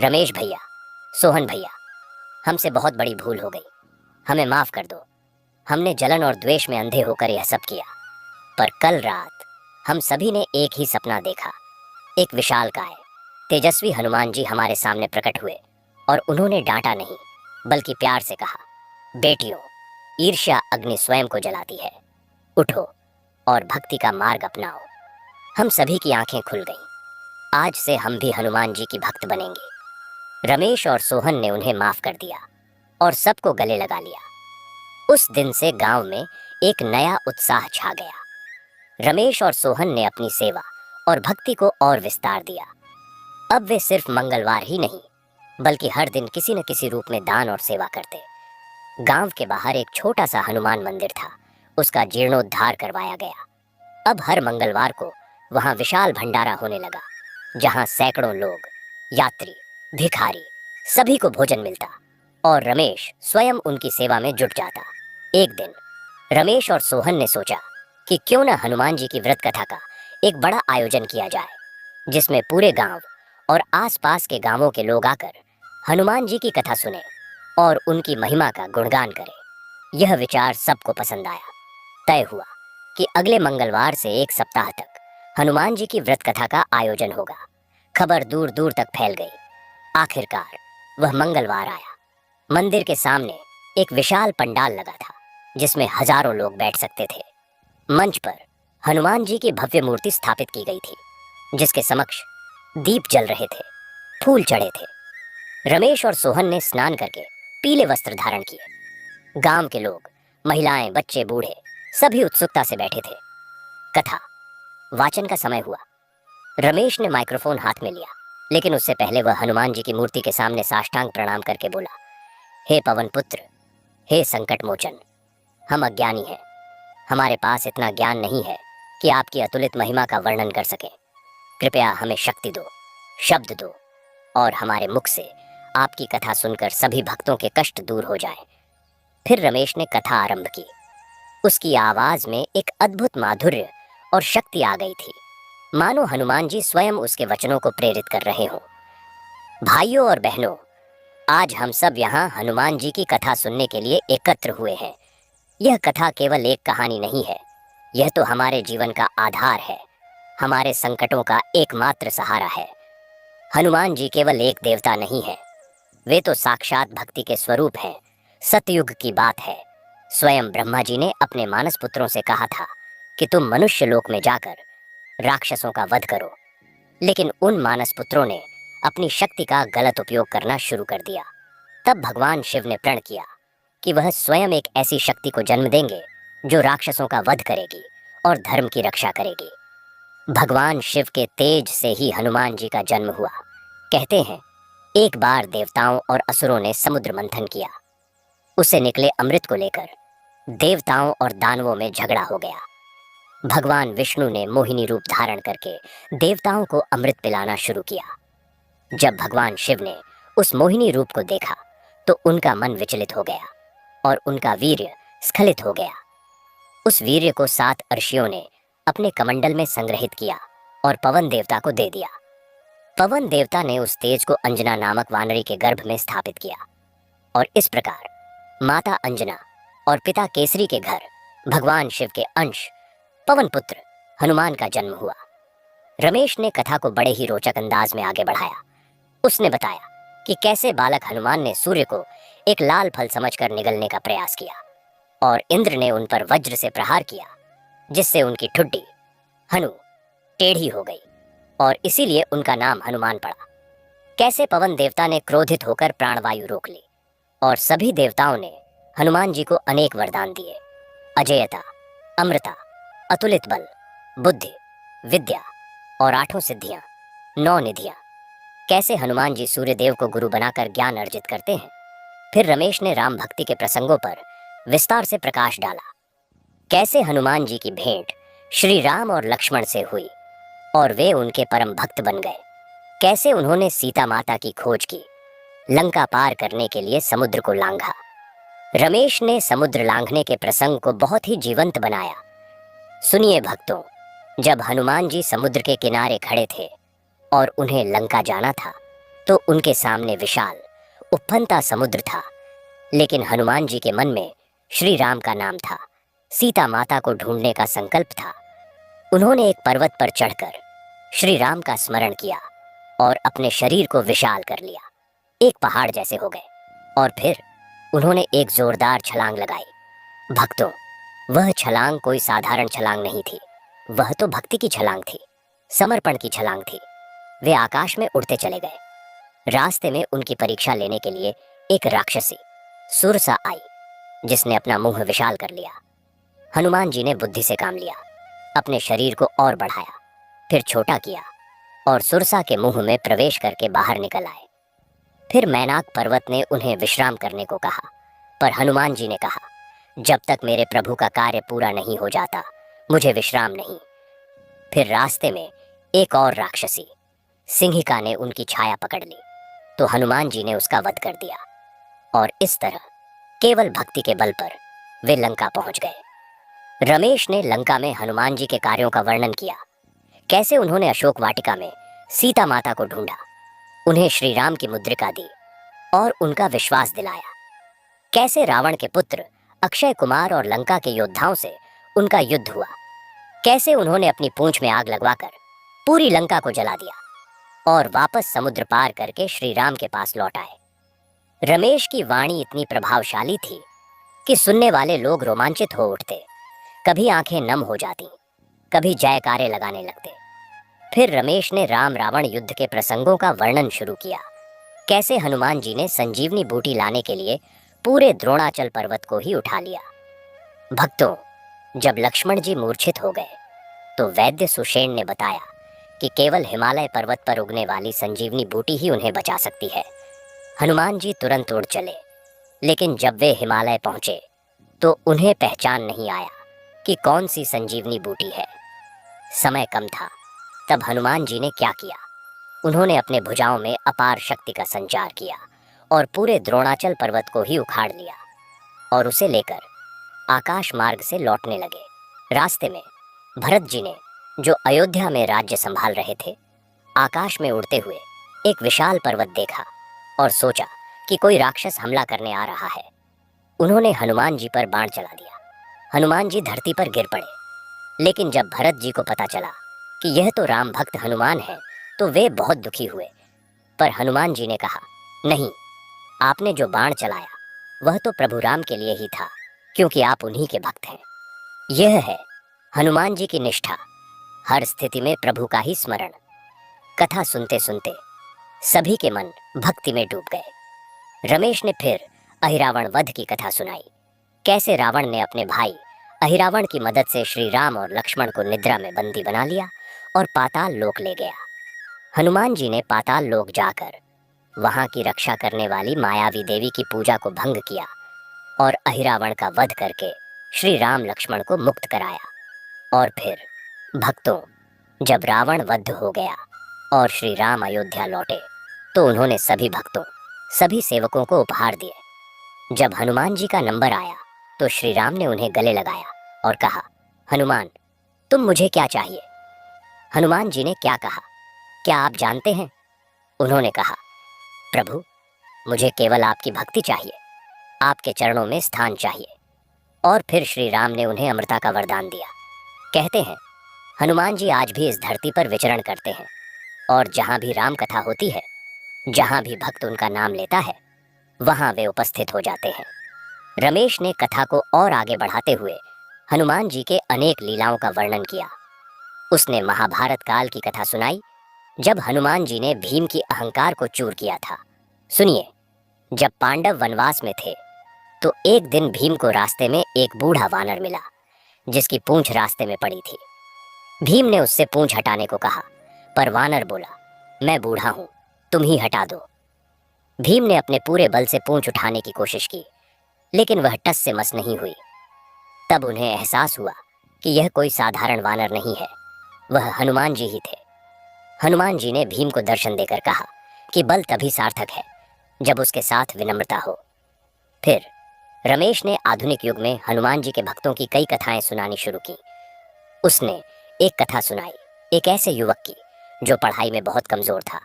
रमेश भैया, सोहन भैया, हमसे बहुत बड़ी भूल हो गई, हमें माफ कर दो। हमने जलन और द्वेष में अंधे होकर यह सब किया। पर कल रात हम सभी ने एक ही सपना देखा। एक विशालकाय तेजस्वी हनुमान जी हमारे सामने प्रकट हुए और उन्होंने डांटा नहीं बल्कि प्यार से कहा, बेटियों, ईर्ष्या अग्नि स्वयं को जलाती है, उठो और भक्ति का मार्ग अपनाओ। हम सभी की आंखें खुल गईं। आज से हम भी हनुमान जी की भक्त बनेंगे। रमेश और सोहन ने उन्हें माफ कर दिया और सबको गले लगा लिया। उस दिन से गांव में एक नया उत्साह छा गया। रमेश और सोहन ने अपनी सेवा और भक्ति को और विस्तार दिया। अब वे सिर्फ मंगलवार ही नहीं बल्कि हर दिन किसी न किसी रूप में दान और सेवा करते। गांव के बाहर एक छोटा सा हनुमान मंदिर था, उसका जीर्णोद्धार करवाया गया। अब हर मंगलवार को वहां विशाल भंडारा होने लगा, जहां सैकड़ों लोग, यात्री, भिखारी, सभी को भोजन मिलता और रमेश स्वयं उनकी सेवा में जुट जाता। एक दिन रमेश और सोहन ने सोचा कि क्यों न हनुमान जी की व्रत कथा का एक बड़ा आयोजन किया जाए, जिसमें पूरे गांव और आसपास के गांवों के लोग आकर हनुमान जी की कथा सुने और उनकी महिमा का गुणगान करें। यह विचार सबको पसंद आया। तय हुआ कि अगले मंगलवार से एक सप्ताह तक हनुमान जी की व्रत कथा का आयोजन होगा। खबर दूर दूर तक फैल गई। आखिरकार वह मंगलवार आया। मंदिर के सामने एक विशाल पंडाल लगा था, जिसमें हजारों लोग बैठ सकते थे। मंच पर हनुमान जी की भव्य मूर्ति स्थापित की गई थी, जिसके समक्ष दीप जल रहे थे, फूल चढ़े थे। रमेश और सोहन ने स्नान करके पीले वस्त्र धारण किए। गांव के लोग, महिलाएं, बच्चे, बूढ़े सभी उत्सुकता से बैठे थे। कथा वाचन का समय हुआ। रमेश ने माइक्रोफोन हाथ में लिया, लेकिन उससे पहले वह हनुमान जी की मूर्ति के सामने साष्टांग प्रणाम करके बोला, हे पवन पुत्र, हे संकट मोचन, हम अज्ञानी हैं। हमारे पास इतना ज्ञान नहीं है कि आपकी अतुलित महिमा का वर्णन कर सकें। कृपया हमें शक्ति दो, शब्द दो और हमारे मुख से आपकी कथा सुनकर सभी भक्तों के कष्ट दूर हो जाएं। फिर रमेश ने कथा आरंभ की। उसकी आवाज में एक अद्भुत माधुर्य और शक्ति आ गई थी, मानो हनुमान जी स्वयं उसके वचनों को प्रेरित कर रहे हों। भाइयों और बहनों, आज हम सब यहाँ हनुमान जी की कथा सुनने के लिए एकत्र हुए हैं। यह कथा केवल एक कहानी नहीं है, यह तो हमारे जीवन का आधार है, हमारे संकटों का एकमात्र सहारा है। हनुमान जी केवल एक देवता नहीं है, वे तो साक्षात भक्ति के स्वरूप हैं। सतयुग की बात है, स्वयं ब्रह्मा जी ने अपने मानस पुत्रों से कहा था कि तुम मनुष्य लोक में जाकर राक्षसों का वध करो, लेकिन उन मानस पुत्रों ने अपनी शक्ति का गलत उपयोग करना शुरू कर दिया। तब भगवान शिव ने प्रण किया कि वह स्वयं एक ऐसी शक्ति को जन्म देंगे जो राक्षसों का वध करेगी और धर्म की रक्षा करेगी। भगवान शिव के तेज से ही हनुमान जी का जन्म हुआ। कहते हैं, एक बार देवताओं और असुरों ने समुद्र मंथन किया। उससे निकले अमृत को लेकर देवताओं और दानवों में झगड़ा हो गया। भगवान विष्णु ने मोहिनी रूप धारण करके देवताओं को अमृत पिलाना शुरू किया। जब भगवान शिव ने उस मोहिनी रूप को देखा तो उनका मन विचलित हो गया और उनका वीर्य स्खलित हो गया। उस वीर्य को 7 अर्षियों ने अपने कमंडल में संग्रहित किया और पवन देवता को दे दिया। पवन देवता ने उस तेज को अंजना नामक वानरी के गर्भ में स्थापित किया और इस प्रकार माता अंजना और पिता केसरी के घर भगवान शिव के अंश पवन पुत्र हनुमान का जन्म हुआ। रमेश ने कथा को बड़े ही रोचक अंदाज में आगे बढ़ाया। उसने बताया कि कैसे बालक हनुमान ने सूर्य को एक लाल फल समझकर निगलने का प्रयास किया और इंद्र ने उन पर वज्र से प्रहार किया, जिससे उनकी ठुड्डी हनु टेढ़ी हो गई और इसीलिए उनका नाम हनुमान पड़ा। कैसे पवन देवता ने क्रोधित होकर प्राणवायु रोक ली और सभी देवताओं ने हनुमान जी को अनेक वरदान दिए, अजेयता, अमृता, अतुलित बल, बुद्धि, विद्या और 8 सिद्धियां, 9 निधियां। कैसे हनुमान जी सूर्यदेव को गुरु बनाकर ज्ञान अर्जित करते हैं। फिर रमेश ने राम भक्ति के प्रसंगों पर विस्तार से प्रकाश डाला। कैसे हनुमान जी की भेंट श्री राम और लक्ष्मण से हुई और वे उनके परम भक्त बन गए। कैसे उन्होंने सीता माता की खोज की, लंका पार करने के लिए समुद्र को लांघा। रमेश ने समुद्र लांघने के प्रसंग को बहुत ही जीवंत बनाया। सुनिए भक्तों, जब हनुमान जी समुद्र के किनारे खड़े थे और उन्हें लंका जाना था तो उनके सामने विशाल उफनता समुद्र था, लेकिन हनुमान जी के मन में श्री राम का नाम था, सीता माता को ढूंढने का संकल्प था। उन्होंने एक पर्वत पर चढ़कर श्री राम का स्मरण किया और अपने शरीर को विशाल कर लिया, एक पहाड़ जैसे हो गए और फिर उन्होंने एक जोरदार छलांग लगाई। भक्तों, वह छलांग कोई साधारण छलांग नहीं थी, वह तो भक्ति की छलांग थी, समर्पण की छलांग थी। वे आकाश में उड़ते चले गए। रास्ते में उनकी परीक्षा लेने के लिए एक राक्षसी सुरसा आई, जिसने अपना मुंह विशाल कर लिया। हनुमान जी ने बुद्धि से काम लिया, अपने शरीर को और बढ़ाया, फिर छोटा किया और सुरसा के मुंह में प्रवेश करके बाहर निकल आए। फिर मैनाक पर्वत ने उन्हें विश्राम करने को कहा, पर हनुमान जी ने कहा, जब तक मेरे प्रभु का कार्य पूरा नहीं हो जाता मुझे विश्राम नहीं। फिर रास्ते में एक और राक्षसी सिंहिका ने उनकी छाया पकड़ ली तो हनुमान जी ने उसका वध कर दिया और इस तरह केवल भक्ति के बल पर वे लंका पहुंच गए। रमेश ने लंका में हनुमान जी के कार्यों का वर्णन किया। कैसे उन्होंने अशोक वाटिका में सीता माता को ढूंढा, उन्हें श्री राम की मुद्रिका दी और उनका विश्वास दिलाया। कैसे रावण के पुत्र अक्षय कुमार और लंका के योद्धाओं से उनका युद्ध हुआ। कैसे उन्होंने अपनी पूंछ में आग लगवाकर पूरी लंका को जला दिया और वापस समुद्र पार करके श्री राम के पास लौट आए। रमेश की वाणी इतनी प्रभावशाली थी कि सुनने वाले लोग रोमांचित हो उठते, कभी आंखें नम हो जाती, कभी जयकारे लगाने लगते। फिर रमेश ने राम रावण युद्ध के प्रसंगों का वर्णन शुरू किया। कैसे हनुमान जी ने संजीवनी बूटी लाने के लिए पूरे द्रोणाचल पर्वत को ही उठा लिया। भक्तों, जब लक्ष्मण जी मूर्छित हो गए तो वैद्य सुषेण ने बताया कि केवल हिमालय पर्वत पर उगने वाली संजीवनी बूटी ही उन्हें बचा सकती है। हनुमान जी तुरंत उड़ चले, लेकिन जब वे हिमालय पहुंचे तो उन्हें पहचान नहीं आया कि कौन सी संजीवनी बूटी है। समय कम था, तब हनुमान जी ने क्या किया, उन्होंने अपने भुजाओं में अपार शक्ति का संचार किया और पूरे द्रोणाचल पर्वत को ही उखाड़ लिया और उसे लेकर आकाश मार्ग से लौटने लगे। रास्ते में भरत जी ने, जो अयोध्या में राज्य संभाल रहे थे, आकाश में उड़ते हुए एक विशाल पर्वत देखा और सोचा कि कोई राक्षस हमला करने आ रहा है। उन्होंने हनुमान जी पर बाण चला दिया। हनुमान जी धरती पर गिर पड़े, लेकिन जब भरत जी को पता चला कि यह तो राम भक्त हनुमान है तो वे बहुत दुखी हुए। पर हनुमान जी ने कहा, नहीं, आपने जो बाण चलाया वह तो प्रभु राम के लिए ही था, क्योंकि आप उन्हीं के भक्त हैं। यह है हनुमान जी की निष्ठा, हर स्थिति में प्रभु का ही स्मरण। कथा सुनते सुनते सभी के मन भक्ति में डूब गए। रमेश ने फिर अहिरावण वध की कथा सुनाई। कैसे रावण ने अपने भाई अहिरावण की मदद से श्री राम और लक्ष्मण को निद्रा में बंदी बना लिया और पाताल लोक ले गया। हनुमान जी ने पाताल लोक जाकर वहां की रक्षा करने वाली मायावी देवी की पूजा को भंग किया और अहिरावण का वध करके श्री राम लक्ष्मण को मुक्त कराया। और फिर भक्तों, जब रावण वध हो गया और श्री राम अयोध्या लौटे तो उन्होंने सभी भक्तों सभी सेवकों को उपहार दिए। जब हनुमान जी का नंबर आया तो श्री राम ने उन्हें गले लगाया और कहा, हनुमान, तुम मुझे क्या चाहिए? हनुमान जी ने क्या कहा, क्या आप जानते हैं? उन्होंने कहा, प्रभु, मुझे केवल आपकी भक्ति चाहिए, आपके चरणों में स्थान चाहिए। और फिर श्री राम ने उन्हें अमृता का वरदान दिया। कहते हैं, हनुमान जी आज भी इस धरती पर विचरण करते हैं और जहाँ भी राम कथा होती है, जहाँ भी भक्त उनका नाम लेता है, वहाँ वे उपस्थित हो जाते हैं। रमेश ने कथा को और आगे बढ़ाते हुए हनुमान जी के अनेक लीलाओं का वर्णन किया। उसने महाभारत काल की कथा सुनाई, जब हनुमान जी ने भीम की अहंकार को चूर किया था। सुनिए, जब पांडव वनवास में थे तो एक दिन भीम को रास्ते में एक बूढ़ा वानर मिला जिसकी पूंछ रास्ते में पड़ी थी। भीम ने उससे पूंछ हटाने को कहा, पर वानर बोला, मैं बूढ़ा हूं, तुम ही हटा दो। भीम ने अपने पूरे बल से पूंछ उठाने की कोशिश की, लेकिन वह टस से मस नहीं हुई। तब उन्हें एहसास हुआ कि यह कोई साधारण वानर नहीं है, वह हनुमान जी ही थे। हनुमान जी ने भीम को दर्शन देकर कहा कि बल तभी सार्थक है जब उसके साथ विनम्रता हो। फिर रमेश ने आधुनिक युग में हनुमान जी के भक्तों की कई कथाएं सुनानी शुरू की। उसने एक कथा सुनाई एक ऐसे युवक की जो पढ़ाई में बहुत कमजोर था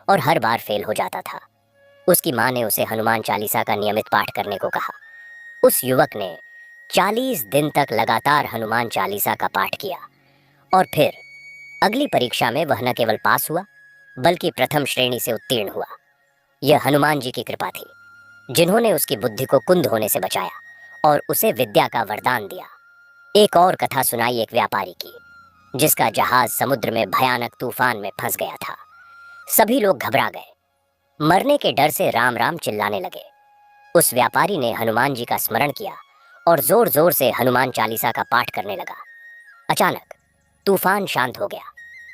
और हर बार फेल हो जाता था। उसकी माँ ने उसे हनुमान चालीसा का नियमित पाठ करने को कहा। उस युवक ने 40 दिन तक लगातार हनुमान चालीसा का पाठ किया और फिर अगली परीक्षा में वह न केवल पास हुआ बल्कि प्रथम श्रेणी से उत्तीर्ण हुआ। यह हनुमान जी की कृपा थी, जिन्होंने उसकी बुद्धि को कुंद होने से बचाया और उसे विद्या का वरदान दिया। एक और कथा सुनाई एक व्यापारी की, जिसका जहाज समुद्र में भयानक तूफान में फंस गया था। सभी लोग घबरा गए, मरने के डर से राम राम चिल्लाने लगे। उस व्यापारी ने हनुमान जी का स्मरण किया और जोर जोर से हनुमान चालीसा का पाठ करने लगा। अचानक तूफान शांत हो गया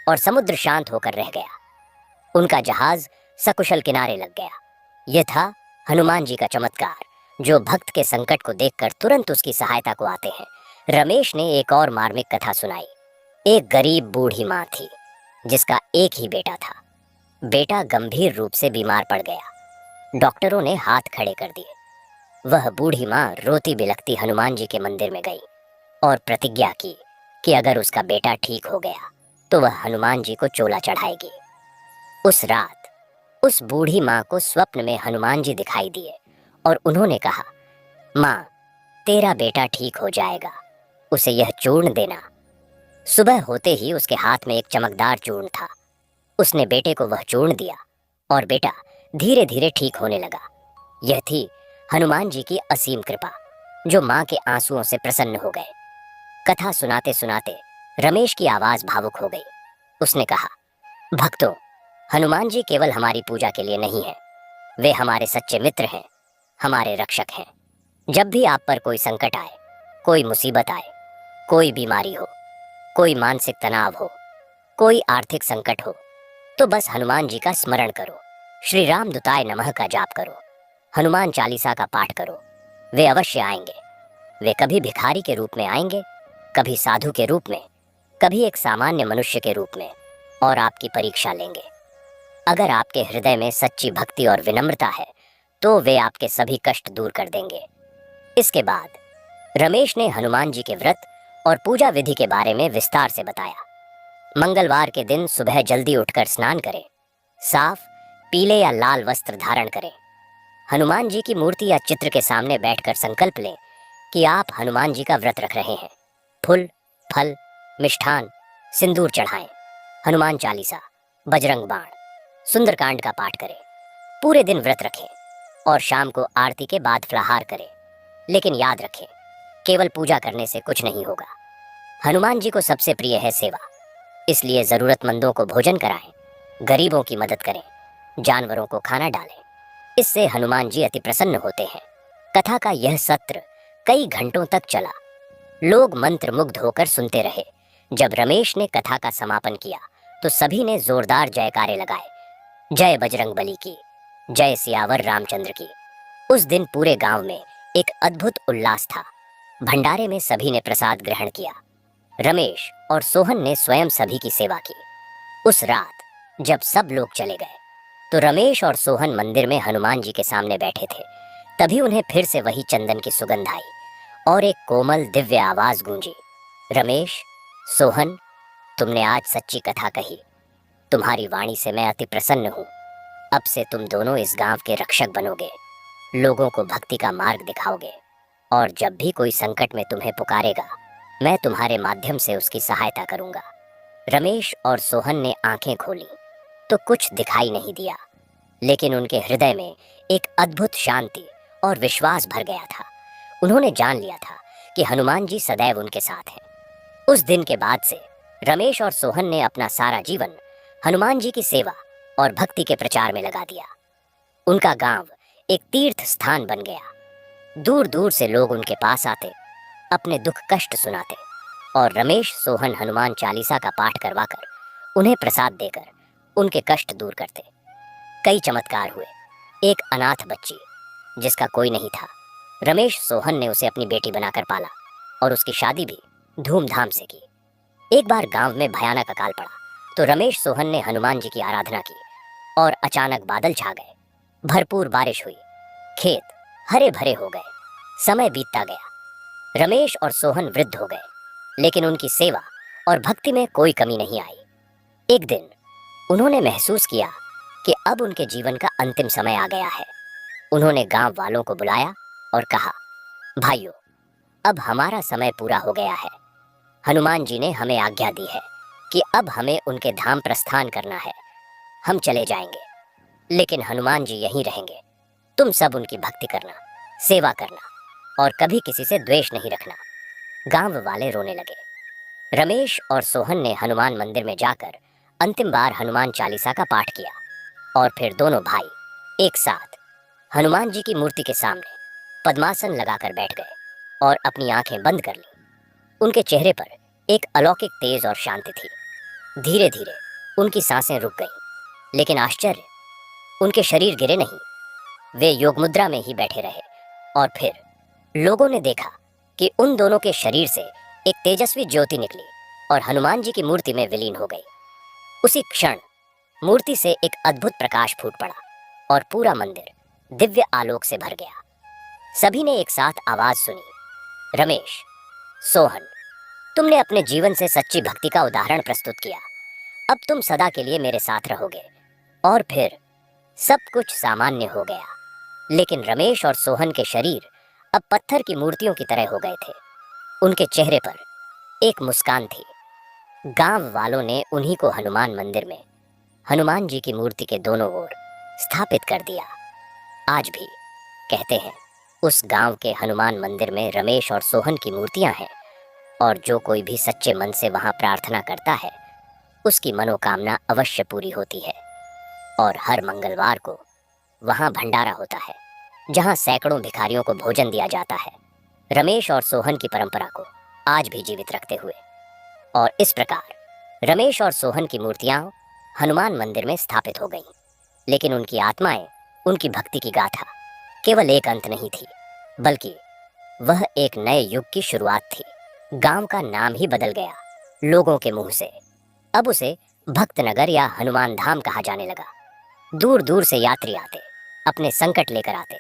और समुद्र शांत होकर रह गया। उनका जहाज सकुशल किनारे लग गया। यह था हनुमान जी का चमत्कार, जो भक्त के संकट को देखकर तुरंत उसकी सहायता को आते हैं। रमेश ने एक और मार्मिक कथा सुनाई। एक गरीब बूढ़ी माँ थी जिसका एक ही बेटा था। बेटा गंभीर रूप से बीमार पड़ गया। डॉक्टरों ने हाथ खड़े कर दिए। वह बूढ़ी माँ रोती बिलखती हनुमान जी के मंदिर में गई और प्रतिज्ञा की कि अगर उसका बेटा ठीक हो गया तो वह हनुमान जी को चोला चढ़ाएगी। उस रात उस बूढ़ी माँ को स्वप्न में हनुमान जी दिखाई दिए और उन्होंने कहा, माँ, तेरा बेटा ठीक हो जाएगा, उसे यह चूर्ण देना। सुबह होते ही उसके हाथ में एक चमकदार चूर्ण था। उसने बेटे को वह चूर्ण दिया और बेटा धीरे धीरे ठीक होने लगा। यह थी हनुमान जी की असीम कृपा, जो माँ के आंसुओं से प्रसन्न हो गए। कथा सुनाते सुनाते रमेश की आवाज भावुक हो गई। उसने कहा, भक्तों, हनुमान जी केवल हमारी पूजा के लिए नहीं है, वे हमारे सच्चे मित्र हैं, हमारे रक्षक हैं। जब भी आप पर कोई संकट आए, कोई मुसीबत आए, कोई बीमारी हो, कोई मानसिक तनाव हो, कोई आर्थिक संकट हो, तो बस हनुमान जी का स्मरण करो, श्री राम दुताय नमः का जाप करो, हनुमान चालीसा का पाठ करो। वे अवश्य आएंगे। वे कभी भिखारी के रूप में आएंगे, कभी साधु के रूप में, कभी एक सामान्य मनुष्य के रूप में, और आपकी परीक्षा लेंगे। अगर आपके हृदय में सच्ची भक्ति और विनम्रता है तो वे आपके सभी कष्ट दूर कर देंगे। इसके बाद रमेश ने हनुमान जी के व्रत और पूजा विधि के बारे में विस्तार से बताया। मंगलवार के दिन सुबह जल्दी उठकर स्नान करें, साफ पीले या लाल वस्त्र धारण करें। हनुमान जी की मूर्ति या चित्र के सामने बैठकर संकल्प लें कि आप हनुमान जी का व्रत रख रहे हैं। फूल, फल, मिष्ठान, सिंदूर चढ़ाएं। हनुमान चालीसा, बजरंग बाण, सुंदरकांड का पाठ करें। पूरे दिन व्रत रखें और शाम को आरती के बाद फलाहार करें। लेकिन याद रखें, केवल पूजा करने से कुछ नहीं होगा। हनुमान जी को सबसे प्रिय है सेवा, इसलिए जरूरतमंदों को भोजन कराएं, गरीबों की मदद करें, जानवरों को खाना डालें। इससे हनुमान जी अति प्रसन्न होते हैं। कथा का यह सत्र कई घंटों तक चला। लोग मंत्र मुग्ध होकर सुनते रहे। जब रमेश ने कथा का समापन किया तो सभी ने जोरदार जयकारे लगाए। जय बजरंग बली की, जय सियावर रामचंद्र की। उस दिन पूरे गांव में एक अद्भुत उल्लास था। भंडारे में सभी ने प्रसाद ग्रहण किया। रमेश और सोहन ने स्वयं सभी की सेवा की। उस रात जब सब लोग चले गए, तो रमेश और सोहन मंदिर में हनुमान जी के सामने बैठे थे। तभी उन्हें फिर से वही चंदन की सुगंध आई और एक कोमल दिव्य आवाज गूंजी, रमेश, सोहन, तुमने आज सच्ची कथा कही। तुम्हारी वाणी से मैं अति प्रसन्न हूँ। अब से तुम दोनों इस गांव के रक्षक बनोगे, लोगों को भक्ति का मार्ग दिखाओगे, और जब भी कोई संकट में तुम्हें पुकारेगा, मैं तुम्हारे माध्यम से उसकी सहायता करूंगा। रमेश और सोहन ने आंखें खोली तो कुछ दिखाई नहीं दिया, लेकिन उनके हृदय में एक अद्भुत शांति और विश्वास भर गया था। उन्होंने जान लिया था कि हनुमान जी सदैव उनके साथ हैं। उस दिन के बाद से रमेश और सोहन ने अपना सारा जीवन हनुमान जी की सेवा और भक्ति के प्रचार में लगा दिया। उनका गांव एक तीर्थ स्थान बन गया। दूर दूर से लोग उनके पास आते, अपने दुख कष्ट सुनाते, और रमेश सोहन हनुमान चालीसा का पाठ करवाकर उन्हें प्रसाद देकर उनके कष्ट दूर करते। कई चमत्कार हुए। एक अनाथ बच्ची जिसका कोई नहीं था, रमेश सोहन ने उसे अपनी बेटी बनाकर पाला और उसकी शादी भी धूमधाम से की। एक बार गांव में भयानक अकाल पड़ा तो रमेश सोहन ने हनुमान जी की आराधना की और अचानक बादल छा गए। भरपूर बारिश हुई, खेत हरे भरे हो गए। समय बीतता गया। रमेश और सोहन वृद्ध हो गए, लेकिन उनकी सेवा और भक्ति में कोई कमी नहीं आई। एक दिन उन्होंने महसूस किया कि अब उनके जीवन का अंतिम समय आ गया है। उन्होंने गांव वालों को बुलाया और कहा, भाइयों, अब हमारा समय पूरा हो गया है। हनुमान जी ने हमें आज्ञा दी है कि अब हमें उनके धाम प्रस्थान करना है। हम चले जाएंगे, लेकिन हनुमान जी यहीं रहेंगे। तुम सब उनकी भक्ति करना, सेवा करना और कभी किसी से द्वेष नहीं रखना। गांव वाले रोने लगे। रमेश और सोहन ने हनुमान मंदिर में जाकर अंतिम बार हनुमान चालीसा का पाठ किया और फिर दोनों भाई एक साथ हनुमान जी की मूर्ति के सामने पद्मासन लगाकर बैठ गए और अपनी आंखें बंद कर लीं। उनके चेहरे पर एक अलौकिक तेज और शांति थी। धीरे धीरे उनकी सांसें रुक गईं, लेकिन आश्चर्य, उनके शरीर गिरे नहीं। वे योग मुद्रा में ही बैठे रहे और फिर लोगों ने देखा कि उन दोनों के शरीर से एक तेजस्वी ज्योति निकली और हनुमान जी की मूर्ति में विलीन हो गई। उसी क्षण मूर्ति से एक अद्भुत प्रकाश फूट पड़ा और पूरा मंदिर दिव्य आलोक से भर गया। सभी ने एक साथ आवाज सुनी, रमेश, सोहन, तुमने अपने जीवन से सच्ची भक्ति का उदाहरण प्रस्तुत किया। अब तुम सदा के लिए मेरे साथ रहोगे। और फिर सब कुछ सामान्य हो गया, लेकिन रमेश और सोहन के शरीर अब पत्थर की मूर्तियों की तरह हो गए थे। उनके चेहरे पर एक मुस्कान थी। गांव वालों ने उन्हीं को हनुमान मंदिर में हनुमान जी की मूर्ति के दोनों ओर स्थापित कर दिया। आज भी कहते हैं, उस गांव के हनुमान मंदिर में रमेश और सोहन की मूर्तियां हैं, और जो कोई भी सच्चे मन से वहां प्रार्थना करता है, उसकी मनोकामना अवश्य पूरी होती है। और हर मंगलवार को वहां भंडारा होता है, जहां सैकड़ों भिखारियों को भोजन दिया जाता है, रमेश और सोहन की परंपरा को आज भी जीवित रखते हुए। और इस प्रकार रमेश और सोहन की मूर्तियां हनुमान मंदिर में स्थापित हो गईं, लेकिन उनकी आत्माएं, उनकी भक्ति की गाथा केवल एक अंत नहीं थी, बल्कि वह एक नए युग की शुरुआत थी। गांव का नाम ही बदल गया लोगों के मुंह से। अब उसे भक्तनगर या हनुमान धाम कहा जाने लगा। दूर दूर से यात्री आते, अपने संकट लेकर आते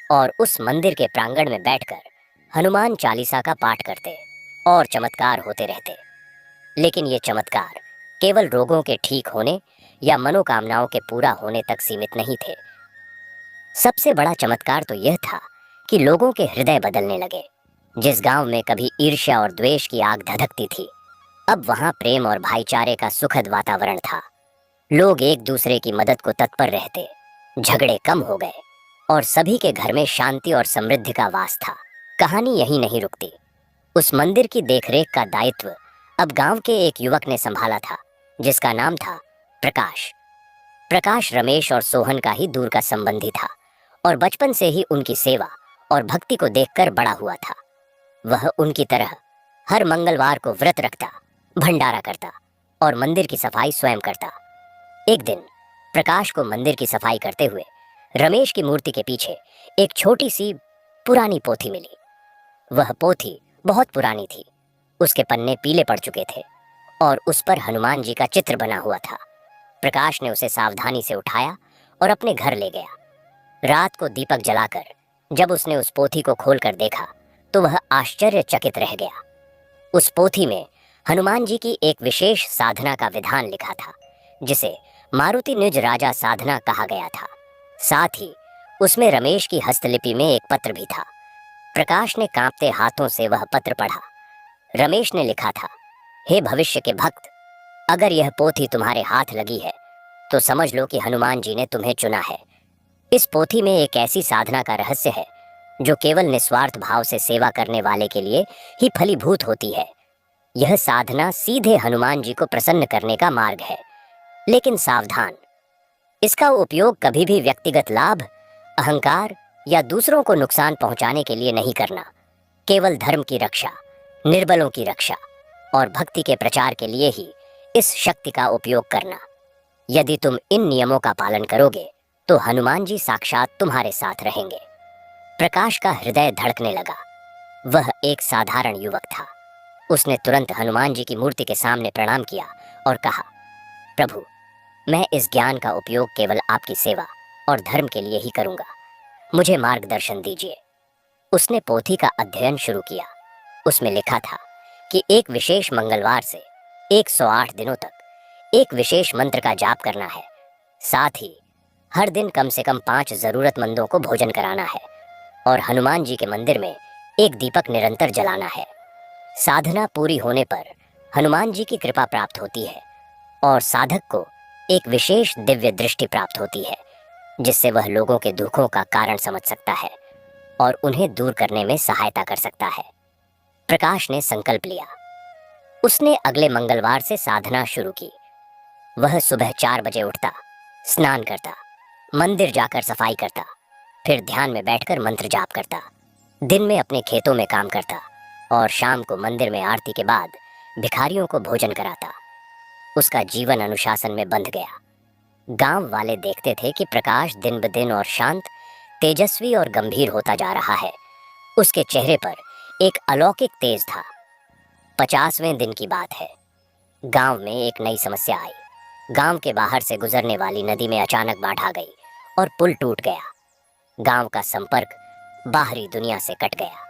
और उस मंदिर के प्रांगण में बैठकर हनुमान चालीसा का पाठ करते, और चमत्कार होते रहते। लेकिन ये चमत्कार केवल रोगों के ठीक होने या मनोकामनाओं के पूरा होने तक सीमित नहीं थे। सबसे बड़ा चमत्कार तो यह था कि लोगों के हृदय बदलने लगे। जिस गांव में कभी ईर्ष्या और द्वेष की आग धधकती थी, अब वहां प्रेम और भाईचारे का सुखद वातावरण था। लोग एक दूसरे की मदद को तत्पर रहते, झगड़े कम हो गए और सभी के घर में शांति और समृद्धि का वास था। कहानी यहीं नहीं रुकती। उस मंदिर की देखरेख का दायित्व अब गांव के एक युवक ने संभाला था, जिसका नाम था प्रकाश। प्रकाश रमेश और सोहन का ही दूर का संबंधी था और बचपन से ही उनकी सेवा और भक्ति को देखकर बड़ा हुआ था। वह उनकी तरह हर मंगलवार को व्रत रखता, भंडारा करता और मंदिर की सफाई स्वयं करता। एक दिन प्रकाश को मंदिर की सफाई करते हुए रमेश की मूर्ति के पीछे एक छोटी सी पुरानी पोथी मिली। वह पोथी बहुत पुरानी थी, उसके पन्ने पीले पड़ चुके थे और उस पर हनुमान जी का चित्र बना हुआ था। प्रकाश ने उसे सावधानी से उठाया और अपने घर ले गया। रात को दीपक जलाकर जब उसने उस पोथी को खोलकर देखा तो वह आश्चर्यचकित रह गया। उस पोथी में हनुमान जी की एक विशेष साधना का विधान लिखा था, जिसे मारुति निज राजा साधना कहा गया था। साथ ही उसमें रमेश की हस्तलिपि में एक पत्र भी था। प्रकाश ने कांपते हाथों से वह पत्र पढ़ा। रमेश ने लिखा था, हे भविष्य के भक्त, अगर यह पोथी तुम्हारे हाथ लगी है तो समझ लो कि हनुमान जी ने तुम्हें चुना है। इस पोथी में एक ऐसी साधना का रहस्य है जो केवल निस्वार्थ भाव से सेवा करने वाले के लिए ही फलीभूत होती है। यह साधना सीधे हनुमान जी को प्रसन्न करने का मार्ग है। लेकिन सावधान, इसका उपयोग कभी भी व्यक्तिगत लाभ, अहंकार या दूसरों को नुकसान पहुंचाने के लिए नहीं करना। केवल धर्म की रक्षा, निर्बलों की रक्षा और भक्ति के प्रचार के लिए ही इस शक्ति का उपयोग करना। यदि तुम इन नियमों का पालन करोगे तो हनुमान जी साक्षात तुम्हारे साथ रहेंगे। प्रकाश का हृदय धड़कने लगा। वह एक साधारण युवक था। उसने तुरंत हनुमान जी की मूर्ति के सामने प्रणाम किया और कहा, प्रभु, मैं इस ज्ञान का उपयोग केवल आपकी सेवा और धर्म के लिए ही करूंगा। मुझे मार्गदर्शन दीजिए। उसने पोथी का अध्ययन शुरू किया। उसमें लिखा था कि एक विशेष मंगलवार से 108 दिनों तक एक विशेष मंत्र का जाप करना है। साथ ही हर दिन कम से कम 5 जरूरतमंदों को भोजन कराना है और हनुमान जी के मंदिर में एक दीपक निरंतर जलाना है। साधना पूरी होने पर हनुमान जी की कृपा प्राप्त होती है और साधक को एक विशेष दिव्य दृष्टि प्राप्त होती है, जिससे वह लोगों के दुखों का कारण समझ सकता है और उन्हें दूर करने में सहायता कर सकता है। प्रकाश ने संकल्प लिया। उसने अगले मंगलवार से साधना शुरू की। वह सुबह 4 बजे उठता, स्नान करता, मंदिर जाकर सफाई करता, फिर ध्यान में बैठकर मंत्र जाप करता, दिन में अपने खेतों में काम करता और शाम को मंदिर में आरती के बाद भिखारियों को भोजन कराता। उसका जीवन अनुशासन में बंध गया। गांव वाले देखते थे कि प्रकाश दिन ब दिन और शांत, तेजस्वी और गंभीर होता जा रहा है। उसके चेहरे पर एक अलौकिक तेज था। 50वें दिन की बात है। गांव में एक नई समस्या आई। गांव के बाहर से गुजरने वाली नदी में अचानक बाढ़ आ गई और पुल टूट गया। गांव का संपर्क बाहरी दुनिया से कट गया।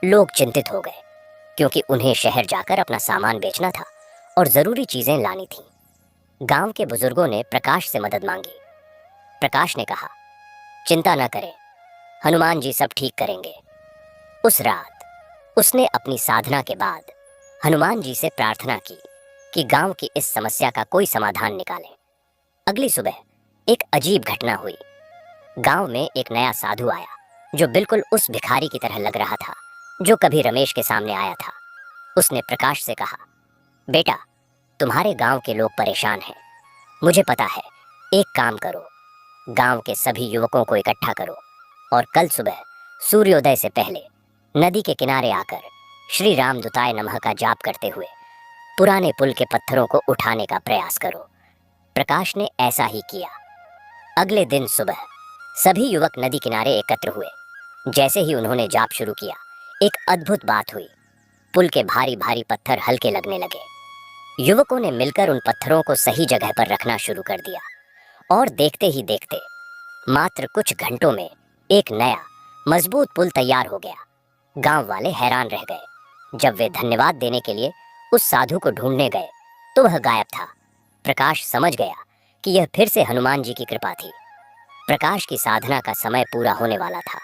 लोग चिंतित हो गए क्योंकि उन्हें शहर जाकर अपना सामान बेचना था और जरूरी चीजें लानी थीं। गांव के बुजुर्गों ने प्रकाश से मदद मांगी। प्रकाश ने कहा, चिंता न करें, हनुमान जी सब ठीक करेंगे। उस रात उसने अपनी साधना के बाद हनुमान जी से प्रार्थना की कि गांव की इस समस्या का कोई समाधान निकालें। अगली सुबह एक अजीब घटना हुई। गांव में एक नया साधु आया जो बिल्कुल उस भिखारी की तरह लग रहा था जो कभी रमेश के सामने आया था। उसने प्रकाश से कहा, बेटा, तुम्हारे गांव के लोग परेशान हैं। मुझे पता है, एक काम करो, गांव के सभी युवकों को इकट्ठा करो और कल सुबह सूर्योदय से पहले नदी के किनारे आकर श्री राम दुताय नमः का जाप करते हुए पुराने पुल के पत्थरों को उठाने का प्रयास करो। प्रकाश ने ऐसा ही किया। अगले दिन सुबह सभी युवक नदी किनारे एकत्र हुए। जैसे ही उन्होंने जाप शुरू किया, एक अद्भुत बात हुई। पुल के भारी भारी पत्थर हल्के लगने लगे। युवकों ने मिलकर उन पत्थरों को सही जगह पर रखना शुरू कर दिया और देखते ही देखते मात्र कुछ घंटों में एक नया मजबूत पुल तैयार हो गया। गांव वाले हैरान रह गए। जब वे धन्यवाद देने के लिए उस साधु को ढूंढने गए तो वह गायब था। प्रकाश समझ गया कि यह फिर से हनुमान जी की कृपा थी। प्रकाश की साधना का समय पूरा होने वाला था।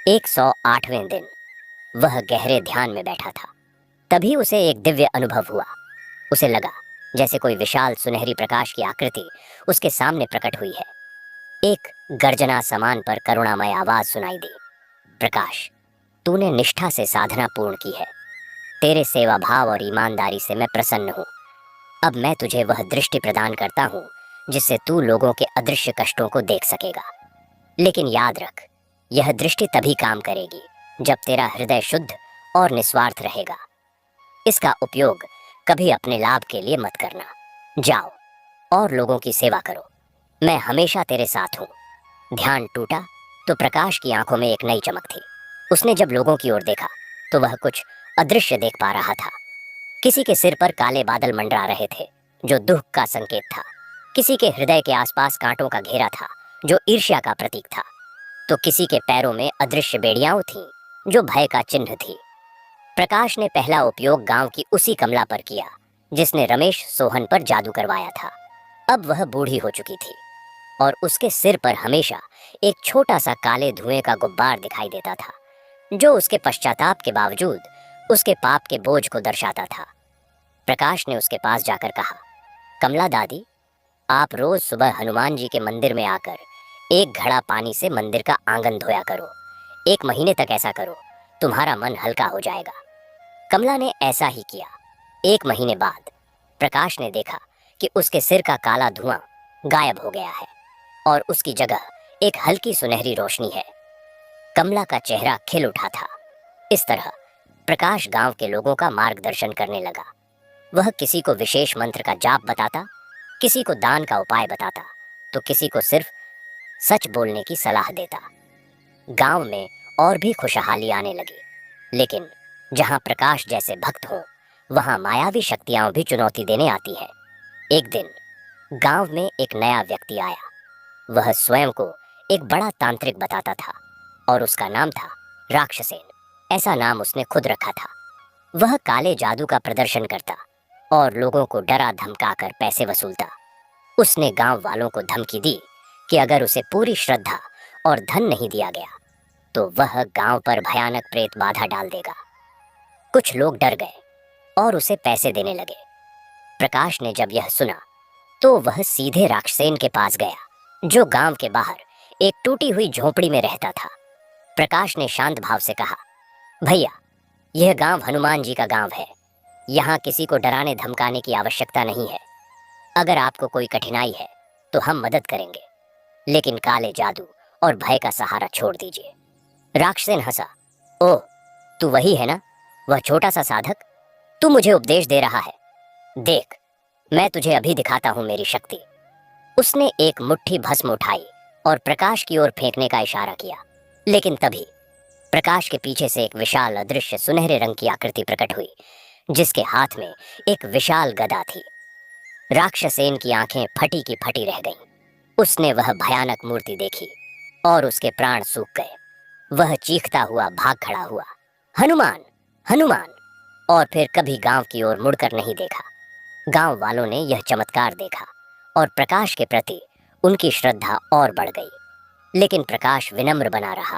108वें दिन वह गहरे ध्यान में बैठा था। तभी उसे एक दिव्य अनुभव हुआ। उसे लगा जैसे कोई विशाल सुनहरी प्रकाश की आकृति उसके सामने प्रकट हुई है। एक गर्जना समान पर करुणामय आवाज सुनाई दी, प्रकाश, तूने निष्ठा से साधना पूर्ण की है। तेरे सेवा भाव और ईमानदारी से मैं प्रसन्न हूँ। अब मैं तुझे वह दृष्टि प्रदान करता हूँ जिससे तू लोगों के अदृश्य कष्टों को देख सकेगा। लेकिन याद रख, यह दृष्टि तभी काम करेगी जब तेरा हृदय शुद्ध और निस्वार्थ रहेगा। इसका उपयोग कभी अपने लाभ के लिए मत करना। जाओ और लोगों की सेवा करो। मैं हमेशा तेरे साथ हूँ। ध्यान टूटा तो प्रकाश की आंखों में एक नई चमक थी। उसने जब लोगों की ओर देखा तो वह कुछ अदृश्य देख पा रहा था। किसी के सिर पर काले बादल मंडरा रहे थे जो दुख का संकेत था। किसी के हृदय के आसपास कांटों का घेरा था जो ईर्ष्या का प्रतीक था, तो किसी के पैरों में अदृश्य बेड़ियां थीं जो भय का चिन्ह थी। प्रकाश ने पहला उपयोग गांव की उसी कमला पर किया जिसने रमेश सोहन पर जादू करवाया था। अब वह बूढ़ी हो चुकी थी और उसके सिर पर हमेशा एक छोटा सा काले धुएं का गुब्बार दिखाई देता था, जो उसके पश्चाताप के बावजूद उसके पाप के बोझ को दर्शाता था। प्रकाश ने उसके पास जाकर कहा, कमला दादी, आप रोज सुबह हनुमान जी के मंदिर में आकर एक घड़ा पानी से मंदिर का आंगन धोया करो। 1 महीने तक ऐसा करो, तुम्हारा मन हल्का हो जाएगा। कमला ने ऐसा ही किया। 1 महीने बाद प्रकाश ने देखा कि उसके सिर का काला धुआं गायब हो गया है और उसकी जगह एक हल्की सुनहरी रोशनी है। कमला का चेहरा खिल उठा था। इस तरह प्रकाश गांव के लोगों का मार्गदर्शन करने लगा। वह किसी को विशेष मंत्र का जाप बताता, किसी को दान का उपाय बताता, तो किसी को सिर्फ सच बोलने की सलाह देता। गांव में और भी खुशहाली आने लगी, लेकिन जहां प्रकाश जैसे भक्त हो, वहां मायावी शक्तियां भी चुनौती देने आती हैं। एक दिन गांव में एक नया व्यक्ति आया। वह स्वयं को एक बड़ा तांत्रिक बताता था और उसका नाम था राक्षसेन। ऐसा नाम उसने खुद रखा था। वह काले जादू का प्रदर्शन करता और लोगों को डरा धमकाकर पैसे वसूलता। उसने गांव वालों को धमकी दी कि अगर उसे पूरी श्रद्धा और धन नहीं दिया गया तो वह गांव पर भयानक प्रेत बाधा डाल देगा। कुछ लोग डर गए और उसे पैसे देने लगे। प्रकाश ने जब यह सुना तो वह सीधे राक्षसेन के पास गया, जो गांव के बाहर एक टूटी हुई झोपड़ी में रहता था। प्रकाश ने शांत भाव से कहा, भैया, यह गांव हनुमान जी का गांव है। यहाँ किसी को डराने धमकाने की आवश्यकता नहीं है। अगर आपको कोई कठिनाई है तो हम मदद करेंगे, लेकिन काले जादू और भय का सहारा छोड़ दीजिए। राक्षसेन हंसा, ओह, तू वही है ना, वह छोटा सा साधक? तू मुझे उपदेश दे रहा है? देख, मैं तुझे अभी दिखाता हूँ मेरी शक्ति। उसने एक मुट्ठी भस्म उठाई और प्रकाश की ओर फेंकने का इशारा किया, लेकिन तभी प्रकाश के पीछे से एक विशाल अदृश्य सुनहरे रंग की आकृति प्रकट हुई, जिसके हाथ में एक विशाल गदा थी। राक्षसेन की आंखें फटी की फटी रह गईं। उसने वह भयानक मूर्ति देखी और उसके प्राण सूख गए। वह चीखता हुआ भाग खड़ा हुआ, हनुमान, हनुमान, और फिर कभी गांव की ओर मुड़कर नहीं देखा। गांव वालों ने यह चमत्कार देखा और प्रकाश के प्रति उनकी श्रद्धा और बढ़ गई। लेकिन प्रकाश विनम्र बना रहा।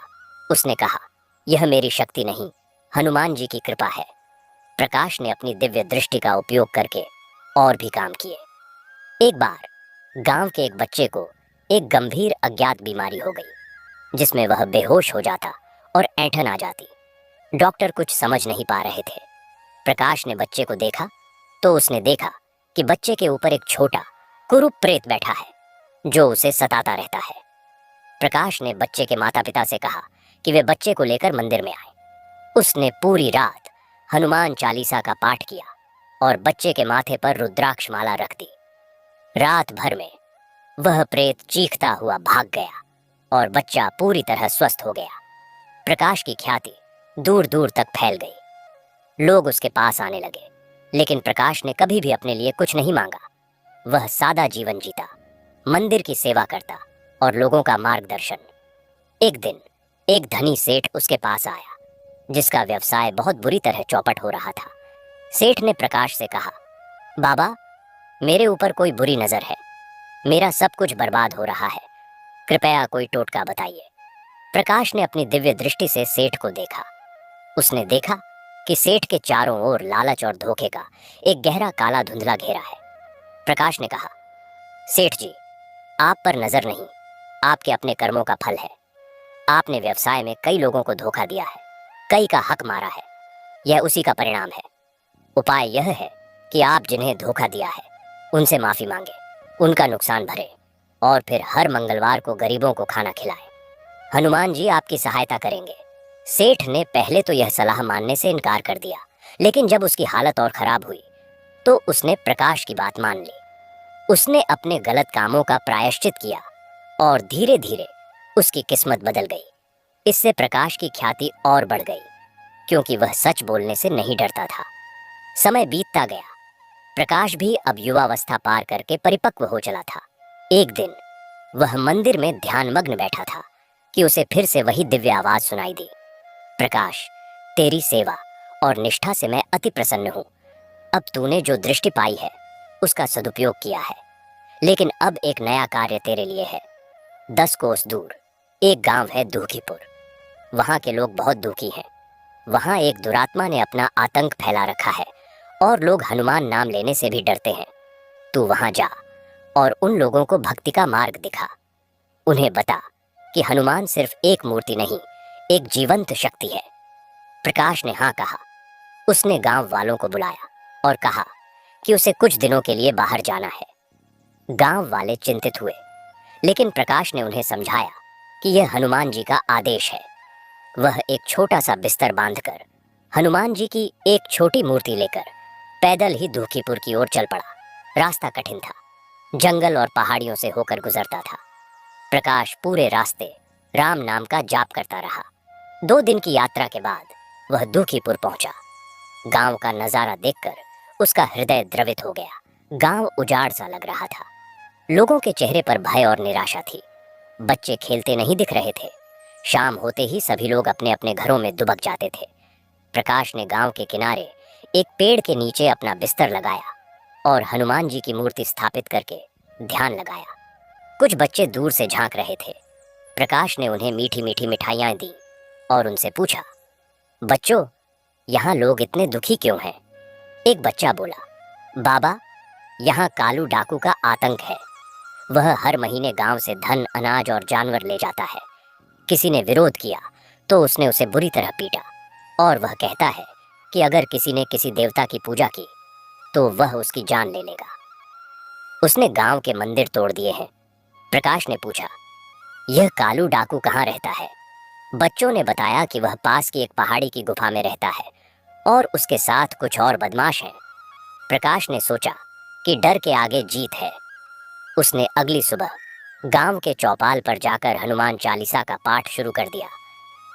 उसने कहा, यह मेरी शक्ति नहीं, हनुमान जी की कृपा है। प्रकाश ने अपनी दिव्य दृष्टि का उपयोग करके और भी काम किए। एक बार गांव के एक बच्चे को एक गंभीर अज्ञात बीमारी हो गई, जिसमें वह बेहोश हो जाता और ऐंठन आ जाती। डॉक्टर कुछ समझ नहीं पा रहे थे। प्रकाश ने बच्चे को देखा तो उसने देखा कि बच्चे के ऊपर एक छोटा कुरूप प्रेत बैठा है, जो उसे सताता रहता है। प्रकाश ने बच्चे के माता पिता से कहा कि वे बच्चे को लेकर मंदिर में आए। उसने पूरी रात हनुमान चालीसा का पाठ किया और बच्चे के माथे पर रुद्राक्ष माला रख दी। रात भर में वह प्रेत चीखता हुआ भाग गया और बच्चा पूरी तरह स्वस्थ हो गया। प्रकाश की ख्याति दूर दूर तक फैल गई। लोग उसके पास आने लगे, लेकिन प्रकाश ने कभी भी अपने लिए कुछ नहीं मांगा। वह सादा जीवन जीता, मंदिर की सेवा करता और लोगों का मार्गदर्शन। एक दिन एक धनी सेठ उसके पास आया, जिसका व्यवसाय बहुत बुरी तरह चौपट हो रहा था। सेठ ने प्रकाश से कहा, बाबा, मेरे ऊपर कोई बुरी नजर है। मेरा सब कुछ बर्बाद हो रहा है। कृपया कोई टोटका बताइए। प्रकाश ने अपनी दिव्य दृष्टि से सेठ को देखा। उसने देखा कि सेठ के चारों ओर लालच और धोखे का एक गहरा काला धुंधला घेरा है। प्रकाश ने कहा, सेठ जी, आप पर नजर नहीं, आपके अपने कर्मों का फल है। आपने व्यवसाय में कई लोगों को धोखा दिया है, कई का हक मारा है। यह उसी का परिणाम है। उपाय यह है कि आप जिन्हें धोखा दिया है उनसे माफी मांगे, उनका नुकसान भरे और फिर हर मंगलवार को गरीबों को खाना खिलाएं। हनुमान जी आपकी सहायता करेंगे। सेठ ने पहले तो यह सलाह मानने से इनकार कर दिया, लेकिन जब उसकी हालत और खराब हुई तो उसने प्रकाश की बात मान ली। उसने अपने गलत कामों का प्रायश्चित किया और धीरे धीरे उसकी किस्मत बदल गई। इससे प्रकाश की ख्याति और बढ़ गई, क्योंकि वह सच बोलने से नहीं डरता था। समय बीतता गया। प्रकाश भी अब युवावस्था पार करके परिपक्व हो चला था। एक दिन वह मंदिर में ध्यानमग्न बैठा था कि उसे फिर से वही दिव्य आवाज सुनाई दी। प्रकाश, तेरी सेवा और निष्ठा से मैं अति प्रसन्न हूँ। अब तूने जो दृष्टि पाई है उसका सदुपयोग किया है, लेकिन अब एक नया कार्य तेरे लिए है। 10 कोस दूर एक गांव है दुखीपुर। वहां के लोग बहुत दुखी हैं। वहां एक दुरात्मा ने अपना आतंक फैला रखा है और लोग हनुमान नाम लेने से भी डरते हैं। तू वहां जा और उन लोगों को भक्ति का मार्ग दिखा। उन्हें बता कि हनुमान सिर्फ एक मूर्ति नहीं, एक जीवंत शक्ति है। प्रकाश ने हाँ कहा। उसने गांव वालों को बुलाया और कहा कि उसे कुछ दिनों के लिए बाहर जाना है। गांव वाले चिंतित हुए, लेकिन प्रकाश ने उन्हें समझाया कि यह हनुमान जी का आदेश है। वह एक छोटा सा बिस्तर बांधकर हनुमान जी की एक छोटी मूर्ति लेकर पैदल ही दुखीपुर की ओर चल पड़ा। रास्ता कठिन था, जंगल और पहाड़ियों से होकर गुजरता था। प्रकाश पूरे रास्ते राम नाम का जाप करता रहा। 2 दिन की यात्रा के बाद वह दुखीपुर पहुंचा। गांव का नजारा देखकर उसका हृदय द्रवित हो गया। गांव उजाड़ सा लग रहा था। लोगों के चेहरे पर भय और निराशा थी। बच्चे खेलते नहीं दिख रहे थे। शाम होते ही सभी लोग अपने अपने घरों में दुबक जाते थे। प्रकाश ने गांव के किनारे एक पेड़ के नीचे अपना बिस्तर लगाया और हनुमान जी की मूर्ति स्थापित करके ध्यान लगाया। कुछ बच्चे दूर से झांक रहे थे। प्रकाश ने उन्हें मीठी मीठी मिठाइयाँ दी और उनसे पूछा, बच्चों, यहाँ लोग इतने दुखी क्यों हैं? एक बच्चा बोला, बाबा, यहाँ कालू डाकू का आतंक है। वह हर महीने गांव से धन, अनाज और जानवर ले जाता है। किसी ने विरोध किया तो उसने उसे बुरी तरह पीटा और वह कहता है कि अगर किसी ने किसी देवता की पूजा की तो वह उसकी जान ले लेगा। उसने गांव के मंदिर तोड़ दिए हैं। प्रकाश ने पूछा, यह कालू डाकू कहाँ रहता है? बच्चों ने बताया कि वह पास की एक पहाड़ी की गुफा में रहता है और उसके साथ कुछ और बदमाश हैं। प्रकाश ने सोचा कि डर के आगे जीत है। उसने अगली सुबह गांव के चौपाल पर जाकर हनुमान चालीसा का पाठ शुरू कर दिया।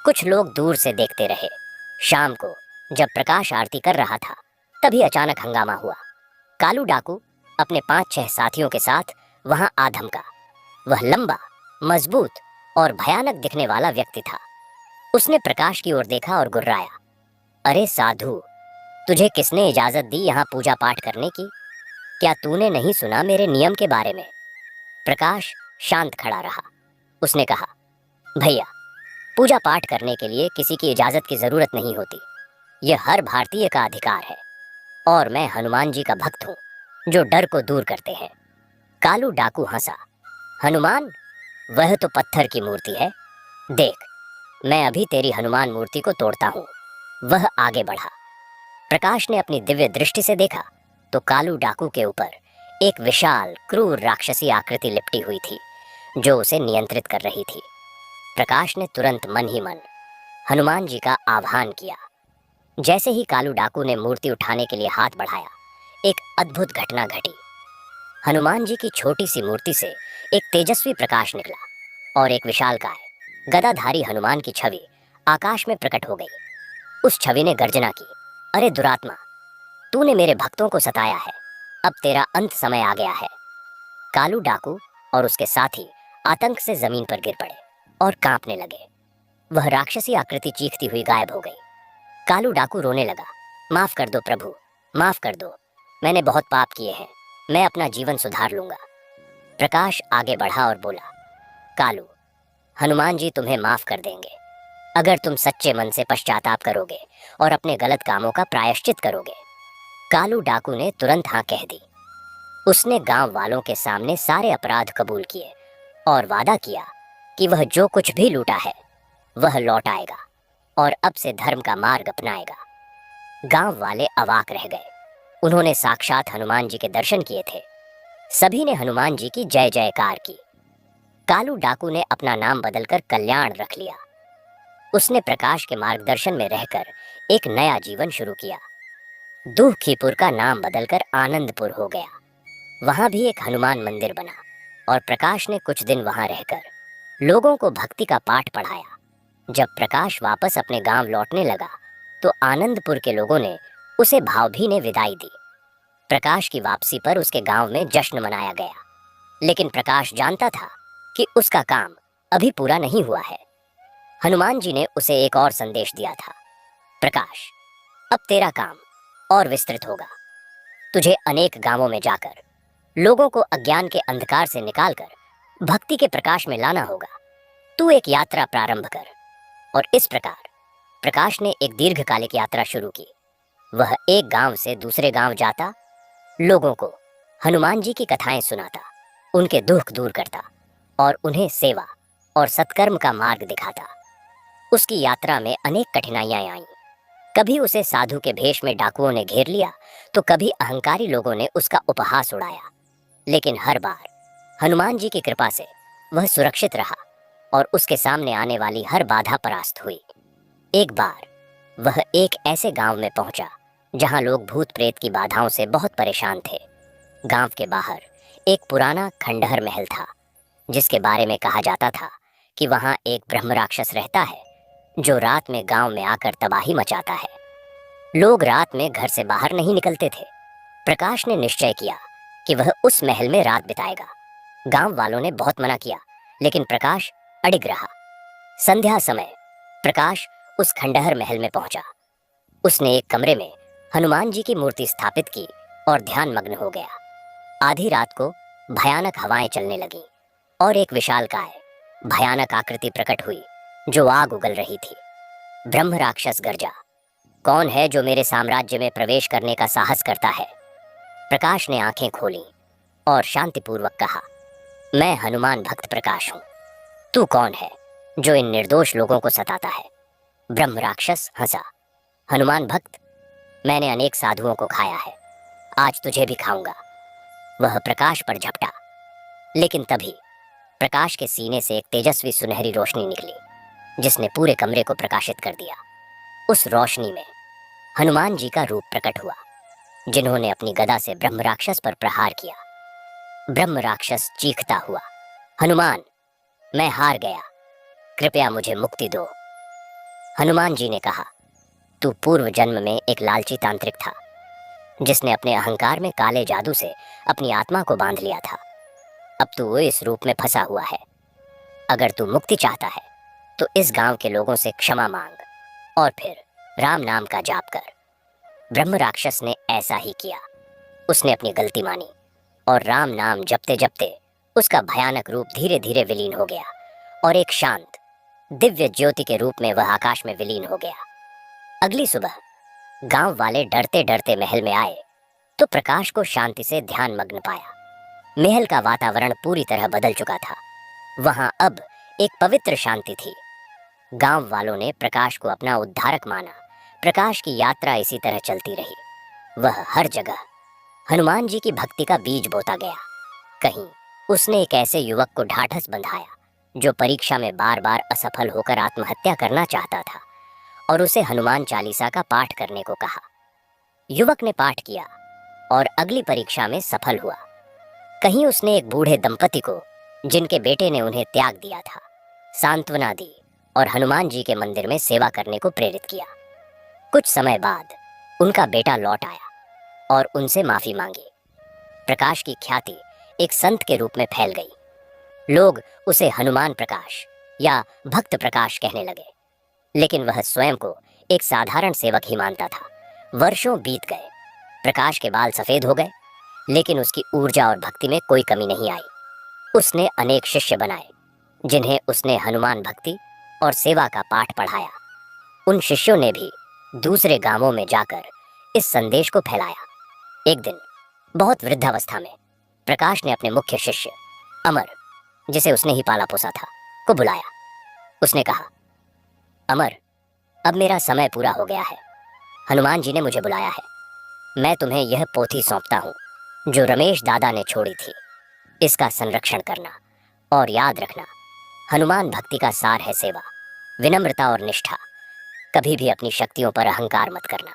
कुछ लोग दूर से देखते रहे। शाम को जब प्रकाश आरती कर रहा था तभी अचानक हंगामा हुआ। कालू डाकू अपने 5-6 साथियों के साथ वहां आ धमका। वह लंबा, मजबूत और भयानक दिखने वाला व्यक्ति था। उसने प्रकाश की ओर देखा और गुर्राया, अरे साधु, तुझे किसने इजाजत दी यहाँ पूजा पाठ करने की? क्या तूने नहीं सुना मेरे नियम के बारे में? प्रकाश शांत खड़ा रहा। उसने कहा, भैया, पूजा पाठ करने के लिए किसी की इजाजत की जरूरत नहीं होती। यह हर भारतीय का अधिकार है और मैं हनुमान जी का भक्त हूँ जो डर को दूर करते हैं। कालू डाकू हंसा, हनुमान, वह तो पत्थर की मूर्ति है। देख, मैं अभी तेरी हनुमान मूर्ति को तोड़ता हूँ। वह आगे बढ़ा। प्रकाश ने अपनी दिव्य दृष्टि से देखा तो कालू डाकू के ऊपर एक विशाल क्रूर राक्षसी आकृति लिपटी हुई थी जो उसे नियंत्रित कर रही थी। प्रकाश ने तुरंत मन ही मन हनुमान जी का आह्वान किया। जैसे ही कालू डाकू ने मूर्ति उठाने के लिए हाथ बढ़ाया, एक अद्भुत घटना घटी। हनुमान जी की छोटी सी मूर्ति से एक तेजस्वी प्रकाश निकला और एक विशालकाय गदाधारी हनुमान की छवि आकाश में प्रकट हो गई। उस छवि ने गर्जना की, अरे दुरात्मा, तूने मेरे भक्तों को सताया है। अब तेरा अंत समय आ गया है। कालू डाकू और उसके साथी आतंक से जमीन पर गिर पड़े और कांपने लगे। वह राक्षसी आकृति चीखती हुई गायब हो गई। कालू डाकू रोने लगा, माफ कर दो प्रभु, माफ कर दो, मैंने बहुत पाप किए हैं, मैं अपना जीवन सुधार लूंगा। प्रकाश आगे बढ़ा और बोला, कालू, हनुमान जी तुम्हें माफ कर देंगे अगर तुम सच्चे मन से पश्चाताप करोगे और अपने गलत कामों का प्रायश्चित करोगे। कालू डाकू ने तुरंत हाँ कह दी। उसने गांव वालों के सामने सारे अपराध कबूल किए और वादा किया कि वह जो कुछ भी लूटा है वह लौट आएगा और अब से धर्म का मार्ग अपनाएगा। गांव वाले अवाक रह गए। उन्होंने साक्षात हनुमान जी के दर्शन किए थे। सभी ने हनुमान जी की जय जयकार की। कालू डाकू ने अपना नाम बदलकर कल्याण रख लिया। उसने प्रकाश के मार्गदर्शन में रहकर एक नया जीवन शुरू किया। दुखीपुर का नाम बदलकर आनंदपुर हो गया। वहां भी एक हनुमान मंदिर बना और प्रकाश ने कुछ दिन वहां रहकर लोगों को भक्ति का पाठ पढ़ाया। जब प्रकाश वापस अपने गांव लौटने लगा तो आनंदपुर के लोगों ने उसे भावभीने विदाई दी। प्रकाश की वापसी पर उसके गांव में जश्न मनाया गया। लेकिन प्रकाश जानता था कि उसका काम अभी पूरा नहीं हुआ है। हनुमान जी ने उसे एक और संदेश दिया था, प्रकाश, अब तेरा काम और विस्तृत होगा। तुझे अनेक गांवों में जाकर लोगों को अज्ञान के अंधकार से निकालकर भक्ति के प्रकाश में लाना होगा। तू एक यात्रा प्रारंभ कर। और इस प्रकार प्रकाश ने एक दीर्घकालिक यात्रा शुरू की। वह एक गांव से दूसरे गांव जाता, लोगों को हनुमान जी की कथाएं सुनाता, उनके दुख दूर करता और उन्हें सेवा और सत्कर्म का मार्ग दिखाता। उसकी यात्रा में अनेक कठिनाइयां आईं। कभी उसे साधु के भेष में डाकुओं ने घेर लिया, तो कभी अहंकारी लोगों ने उसका उपहास उड़ाया। लेकिन हर बार हनुमान जी की कृपा से वह सुरक्षित रहा और उसके सामने आने वाली हर बाधा परास्त हुई। एक बार वह एक ऐसे गांव में पहुंचा जहां लोग भूत प्रेत की बाधाओं से बहुत परेशान थे। गांव के बाहर एक पुराना खंडहर महल था, जिसके बारे में कहा जाता था कि वहां एक ब्रह्म राक्षस रहता है जो रात में गांव में आकर तबाही मचाता है। लोग रात में घर से बाहर नहीं निकलते थे। प्रकाश ने निश्चय किया कि वह उस महल में रात बिताएगा। गांव वालों ने बहुत मना किया, लेकिन प्रकाश अडिग रहा। संध्या समय प्रकाश उस खंडहर महल में पहुंचा। उसने एक कमरे में हनुमान जी की मूर्ति स्थापित की और ध्यान मग्न हो गया। आधी रात को भयानक हवाएं चलने लगीं और एक विशालकाय भयानक आकृति प्रकट हुई जो आग उगल रही थी। ब्रह्म राक्षस गरजा, कौन है जो मेरे साम्राज्य में प्रवेश करने का साहस करता है? प्रकाश ने आंखें खोली और शांतिपूर्वक कहा, मैं हनुमान भक्त प्रकाश हूं। तू कौन है जो इन निर्दोष लोगों को सताता है? ब्रह्म राक्षस हंसा, हनुमान भक्त, मैंने अनेक साधुओं को खाया है, आज तुझे भी खाऊंगा। वह प्रकाश पर झपटा, लेकिन तभी प्रकाश के सीने से एक तेजस्वी सुनहरी रोशनी निकली जिसने पूरे कमरे को प्रकाशित कर दिया। उस रोशनी में हनुमान जी का रूप प्रकट हुआ, जिन्होंने अपनी गदा से ब्रह्म राक्षस पर प्रहार किया। ब्रह्म राक्षस चीखता हुआ, हनुमान, मैं हार गया, कृपया मुझे मुक्ति दो। हनुमान जी ने कहा, तू पूर्व जन्म में एक लालची तांत्रिक था, जिसने अपने अहंकार में काले जादू से अपनी आत्मा को बांध लिया था। अब तू इस रूप में फंसा हुआ है। अगर तू मुक्ति चाहता है तो इस गांव के लोगों से क्षमा मांग और फिर राम नाम का जाप कर। ब्रह्म राक्षस ने ऐसा ही किया। उसने अपनी गलती मानी और राम नाम जपते जपते उसका भयानक रूप धीरे धीरे विलीन हो गया और एक शांत दिव्य ज्योति के रूप में वह आकाश में विलीन हो गया। अगली सुबह गांव वाले डरते डरते महल में आए तो प्रकाश को शांति से ध्यान मग्न पाया। महल का वातावरण पूरी तरह बदल चुका था। वहां अब एक पवित्र शांति थी। गांव वालों ने प्रकाश को अपना उद्धारक माना। प्रकाश की यात्रा इसी तरह चलती रही। वह हर जगह हनुमान जी की भक्ति का बीज बोता गया। कहीं उसने एक ऐसे युवक को ढाढ़स बंधाया जो परीक्षा में बार बार असफल होकर आत्महत्या करना चाहता था और उसे हनुमान चालीसा का पाठ करने को कहा। युवक ने पाठ किया और अगली परीक्षा में सफल हुआ। कहीं उसने एक बूढ़े दंपति को, जिनके बेटे ने उन्हें त्याग दिया था, सांत्वना दी और हनुमान जी के मंदिर में सेवा करने को प्रेरित किया। कुछ समय बाद उनका बेटा लौट आया और उनसे माफी मांगी। प्रकाश की ख्याति एक संत के रूप में फैल गई। लोग उसे हनुमान प्रकाश या भक्त प्रकाश कहने लगे, लेकिन वह स्वयं को एक साधारण सेवक ही मानता था। वर्षों बीत गए। प्रकाश के बाल सफेद हो गए, लेकिन उसकी ऊर्जा और भक्ति में कोई कमी नहीं आई। उसने अनेक शिष्य बनाए, जिन्हें उसने हनुमान भक्ति और सेवा का पाठ पढ़ाया। उन शिष्यों ने भी दूसरे गांवों में जाकर इस संदेश को फैलाया। एक दिन बहुत वृद्धावस्था में प्रकाश ने अपने मुख्य शिष्य अमर, जिसे उसने ही पाला पोसा था, को बुलाया। उसने कहा, अमर, अब मेरा समय पूरा हो गया है। हनुमान जी ने मुझे बुलाया है। मैं तुम्हें यह पोथी सौंपता हूँ जो रमेश दादा ने छोड़ी थी। इसका संरक्षण करना और याद रखना, हनुमान भक्ति का सार है सेवा, विनम्रता और निष्ठा। कभी भी अपनी शक्तियों पर अहंकार मत करना,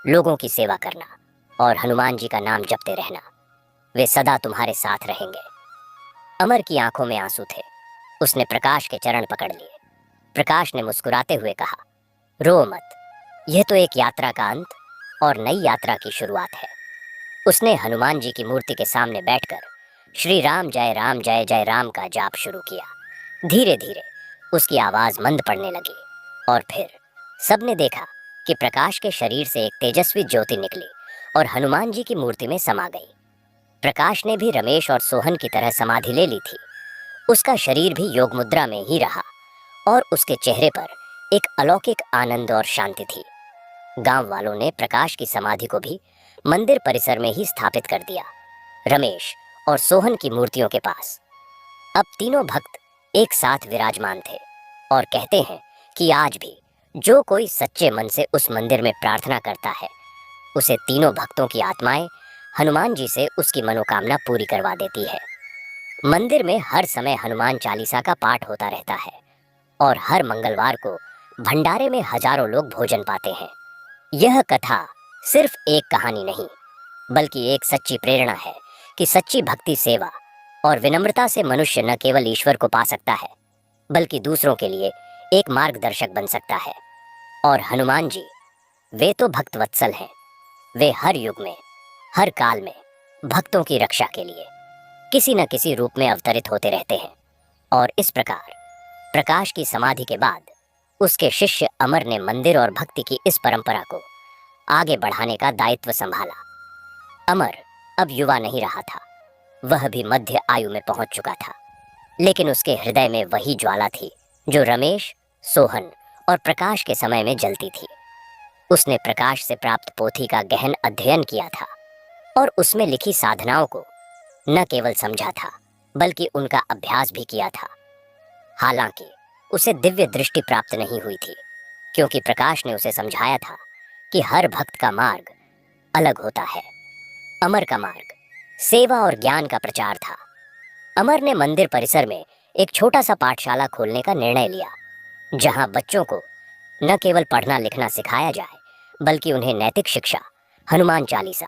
लोगों की सेवा करना और हनुमान जी का नाम जपते रहना। वे सदा तुम्हारे साथ रहेंगे। अमर की आंखों में आंसू थे। उसने प्रकाश के चरण पकड़ लिए। प्रकाश ने मुस्कुराते हुए कहा, रो मत, यह तो एक यात्रा का अंत और नई यात्रा की शुरुआत है। उसने हनुमान जी की मूर्ति के सामने बैठकर श्री राम जय जय राम का जाप शुरू किया। धीरे धीरे उसकी आवाज मंद पड़ने लगी और फिर सबने देखा कि प्रकाश के शरीर से एक तेजस्वी ज्योति निकली और हनुमान जी की मूर्ति में समा गई। प्रकाश ने भी रमेश और सोहन की तरह समाधि ले ली थी। उसका शरीर भी योग मुद्रा में ही रहा और उसके चेहरे पर एक अलौकिक आनंद और शांति थी। गांव वालों ने प्रकाश की समाधि को भी मंदिर परिसर में ही स्थापित कर दिया, रमेश और सोहन की मूर्तियों के पास। अब तीनों भक्त एक साथ विराजमान थे और कहते हैं कि आज भी जो कोई सच्चे मन से उस मंदिर में प्रार्थना करता है, उसे तीनों भक्तों की आत्माएं हनुमान जी से उसकी मनोकामना पूरी करवा देती है। मंदिर में हर समय हनुमान चालीसा का पाठ होता रहता है और हर मंगलवार को भंडारे में हजारों लोग भोजन पाते हैं। यह कथा सिर्फ एक कहानी नहीं, बल्कि एक सच्ची प्रेरणा है कि सच्ची भक्ति, सेवा और विनम्रता से मनुष्य न केवल ईश्वर को पा सकता है, बल्कि दूसरों के लिए एक मार्गदर्शक बन सकता है। और हनुमान जी, वे तो भक्त वत्सल हैं। वे हर युग में, हर काल में भक्तों की रक्षा के लिए किसी न किसी रूप में अवतरित होते रहते हैं। और इस प्रकार प्रकाश की समाधि के बाद उसके शिष्य अमर ने मंदिर और भक्ति की इस परंपरा को आगे बढ़ाने का दायित्व संभाला। अमर अब युवा नहीं रहा था, वह भी मध्य आयु में पहुंच चुका था, लेकिन उसके हृदय में वही ज्वाला थी जो रमेश, सोहन और प्रकाश के समय में जलती थी। उसने प्रकाश से प्राप्त पोथी का गहन अध्ययन किया था और उसमें लिखी साधनाओं को न केवल समझा था, बल्कि उनका अभ्यास भी किया था। हालांकि उसे दिव्य दृष्टि प्राप्त नहीं हुई थी, क्योंकि प्रकाश ने उसे समझाया था कि हर भक्त का मार्ग अलग होता है। अमर का मार्ग सेवा और ज्ञान का प्रचार था। अमर ने मंदिर परिसर में एक छोटा सा पाठशाला खोलने का निर्णय लिया, जहां बच्चों को न केवल पढ़ना लिखना सिखाया जाए, बल्कि उन्हें नैतिक शिक्षा, हनुमान चालीसा,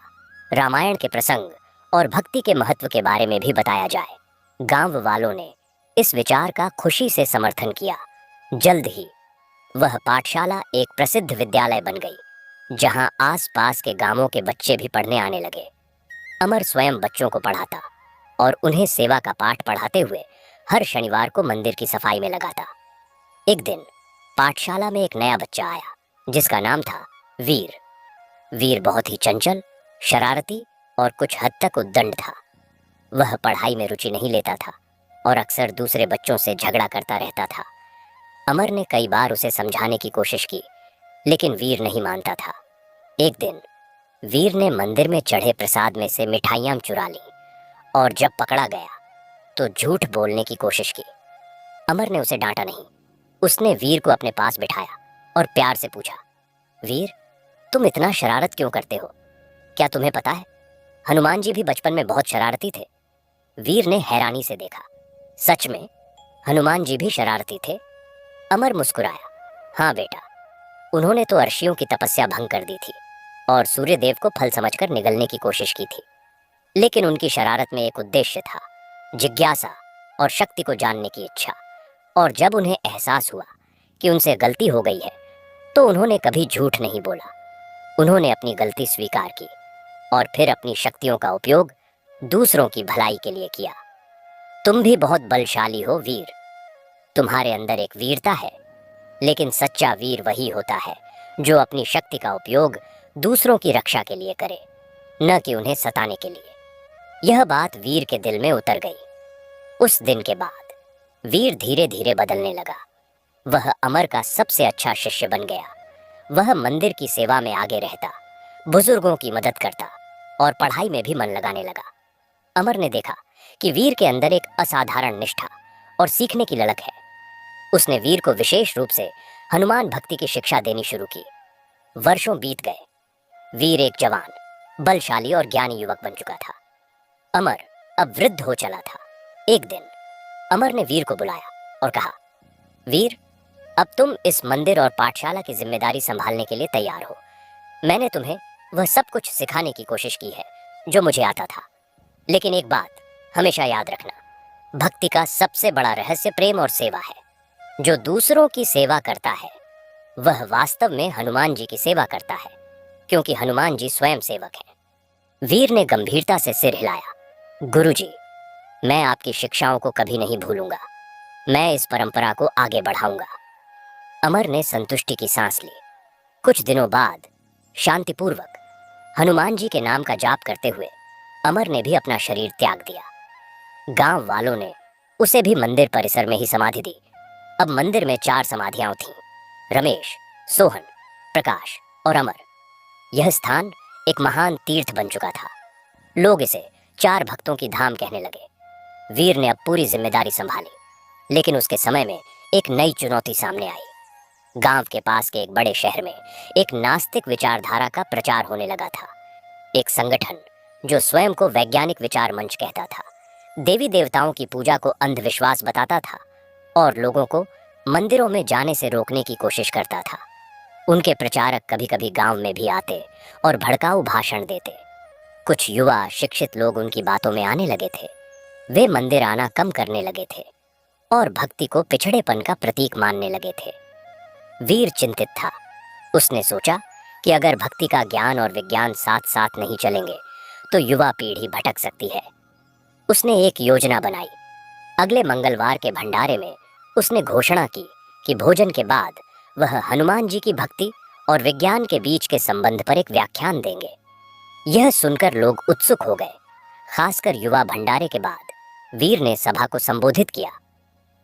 रामायण के प्रसंग और भक्ति के महत्व के बारे में भी बताया जाए। गांव वालों ने इस विचार का खुशी से समर्थन किया। जल्द ही वह पाठशाला एक प्रसिद्ध विद्यालय बन गई, जहां आस-पास के गांवों के बच्चे भी पढ़ने आने लगे। अमर स्वयं बच्चों को पढ़ाता और उन्हें सेवा का पाठ पढ़ाते हुए हर शनिवार को मंदिर की सफाई में लगाता। एक दिन पाठशाला में एक नया बच्चा आया, जिसका नाम था वीर। वीर बहुत ही चंचल, शरारती और कुछ हद तक उद्दंड था। वह पढ़ाई में रुचि नहीं लेता था और अक्सर दूसरे बच्चों से झगड़ा करता रहता था। अमर ने कई बार उसे समझाने की कोशिश की, लेकिन वीर नहीं मानता था। एक दिन वीर ने मंदिर में चढ़े प्रसाद में से मिठाइयां चुरा ली और जब पकड़ा गया तो झूठ बोलने की कोशिश की। अमर ने उसे डांटा नहीं। उसने वीर को अपने पास बिठाया और प्यार से पूछा, वीर, तुम इतना शरारत क्यों करते हो? क्या तुम्हें पता है, हनुमान जी भी बचपन में बहुत शरारती थे? वीर ने हैरानी से देखा। सच में हनुमान जी भी शरारती थे? अमर मुस्कुराया। हाँ बेटा, उन्होंने तो अर्शियों की तपस्या भंग कर दी थी और सूर्यदेव को फल समझकर निगलने की कोशिश की थी, लेकिन उनकी शरारत में एक उद्देश्य था, जिज्ञासा और शक्ति को जानने की इच्छा। और जब उन्हें एहसास हुआ कि उनसे गलती हो गई है, तो उन्होंने कभी झूठ नहीं बोला। उन्होंने अपनी गलती स्वीकार की और फिर अपनी शक्तियों का उपयोग दूसरों की भलाई के लिए किया। तुम भी बहुत बलशाली हो वीर। तुम्हारे अंदर एक वीरता है, लेकिन सच्चा वीर वही होता है जो अपनी शक्ति का उपयोग दूसरों की रक्षा के लिए करे, न कि उन्हें सताने के लिए। यह बात वीर के दिल में उतर गई। उस दिन के बाद वीर धीरे धीरे बदलने लगा। वह अमर का सबसे अच्छा शिष्य बन गया। वह मंदिर की सेवा में आगे रहता, बुजुर्गों की मदद करता और पढ़ाई में भी मन लगाने लगा। अमर ने देखा कि वीर के अंदर एक असाधारण निष्ठा और सीखने की ललक है। उसने वीर को विशेष रूप से हनुमान भक्ति की शिक्षा देनी शुरू की। वर्षों बीत गए। वीर एक जवान, बलशाली और ज्ञानी युवक बन चुका था। अमर अब वृद्ध हो चला था। एक दिन अमर ने वीर को बुलाया और कहा, वीर, अब तुम इस मंदिर और पाठशाला की जिम्मेदारी संभालने के लिए तैयार हो। मैंने तुम्हें वह सब कुछ सिखाने की कोशिश की है जो मुझे आता था, लेकिन एक बात हमेशा याद रखना, भक्ति का सबसे बड़ा रहस्य प्रेम और सेवा है। जो दूसरों की सेवा करता है, वह वास्तव में हनुमान जी की सेवा करता है, क्योंकि हनुमान जी स्वयं सेवक हैं। वीर ने गंभीरता से सिर हिलाया। गुरुजी, मैं आपकी शिक्षाओं को कभी नहीं भूलूंगा। मैं इस परंपरा को आगे बढ़ाऊंगा। अमर ने संतुष्टि की सांस ली। कुछ दिनों बाद शांतिपूर्वक हनुमान जी के नाम का जाप करते हुए अमर ने भी अपना शरीर त्याग दिया। गांव वालों ने उसे भी मंदिर परिसर में ही समाधि दी। अब मंदिर में 4 समाधियां थीं, रमेश, सोहन, प्रकाश और अमर। यह स्थान एक महान तीर्थ बन चुका था। लोग इसे 4 भक्तों की धाम कहने लगे। वीर ने अब पूरी जिम्मेदारी संभाली, लेकिन उसके समय में एक नई चुनौती सामने आई। गांव के पास के एक बड़े शहर में एक नास्तिक विचारधारा का प्रचार होने लगा था। एक संगठन जो स्वयं को वैज्ञानिक विचार मंच कहता था, देवी देवताओं की पूजा को अंधविश्वास बताता था और लोगों को मंदिरों में जाने से रोकने की कोशिश करता था। उनके प्रचारक कभी कभी गांव में भी आते और भड़काऊ भाषण देते। कुछ युवा शिक्षित लोग उनकी बातों में आने लगे थे। वे मंदिर आना कम करने लगे थे और भक्ति को पिछड़ेपन का प्रतीक मानने लगे थे। वीर चिंतित था। उसने सोचा कि अगर भक्ति का ज्ञान और विज्ञान साथ साथ नहीं चलेंगे तो युवा पीढ़ी भटक सकती है। उसने एक योजना बनाई। अगले मंगलवार के भंडारे में उसने घोषणा की कि भोजन के बाद वह हनुमान जी की भक्ति और विज्ञान के बीच के संबंध पर एक व्याख्यान देंगे। यह सुनकर लोग उत्सुक हो गए, खासकर युवा। भंडारे के बाद वीर ने सभा को संबोधित किया।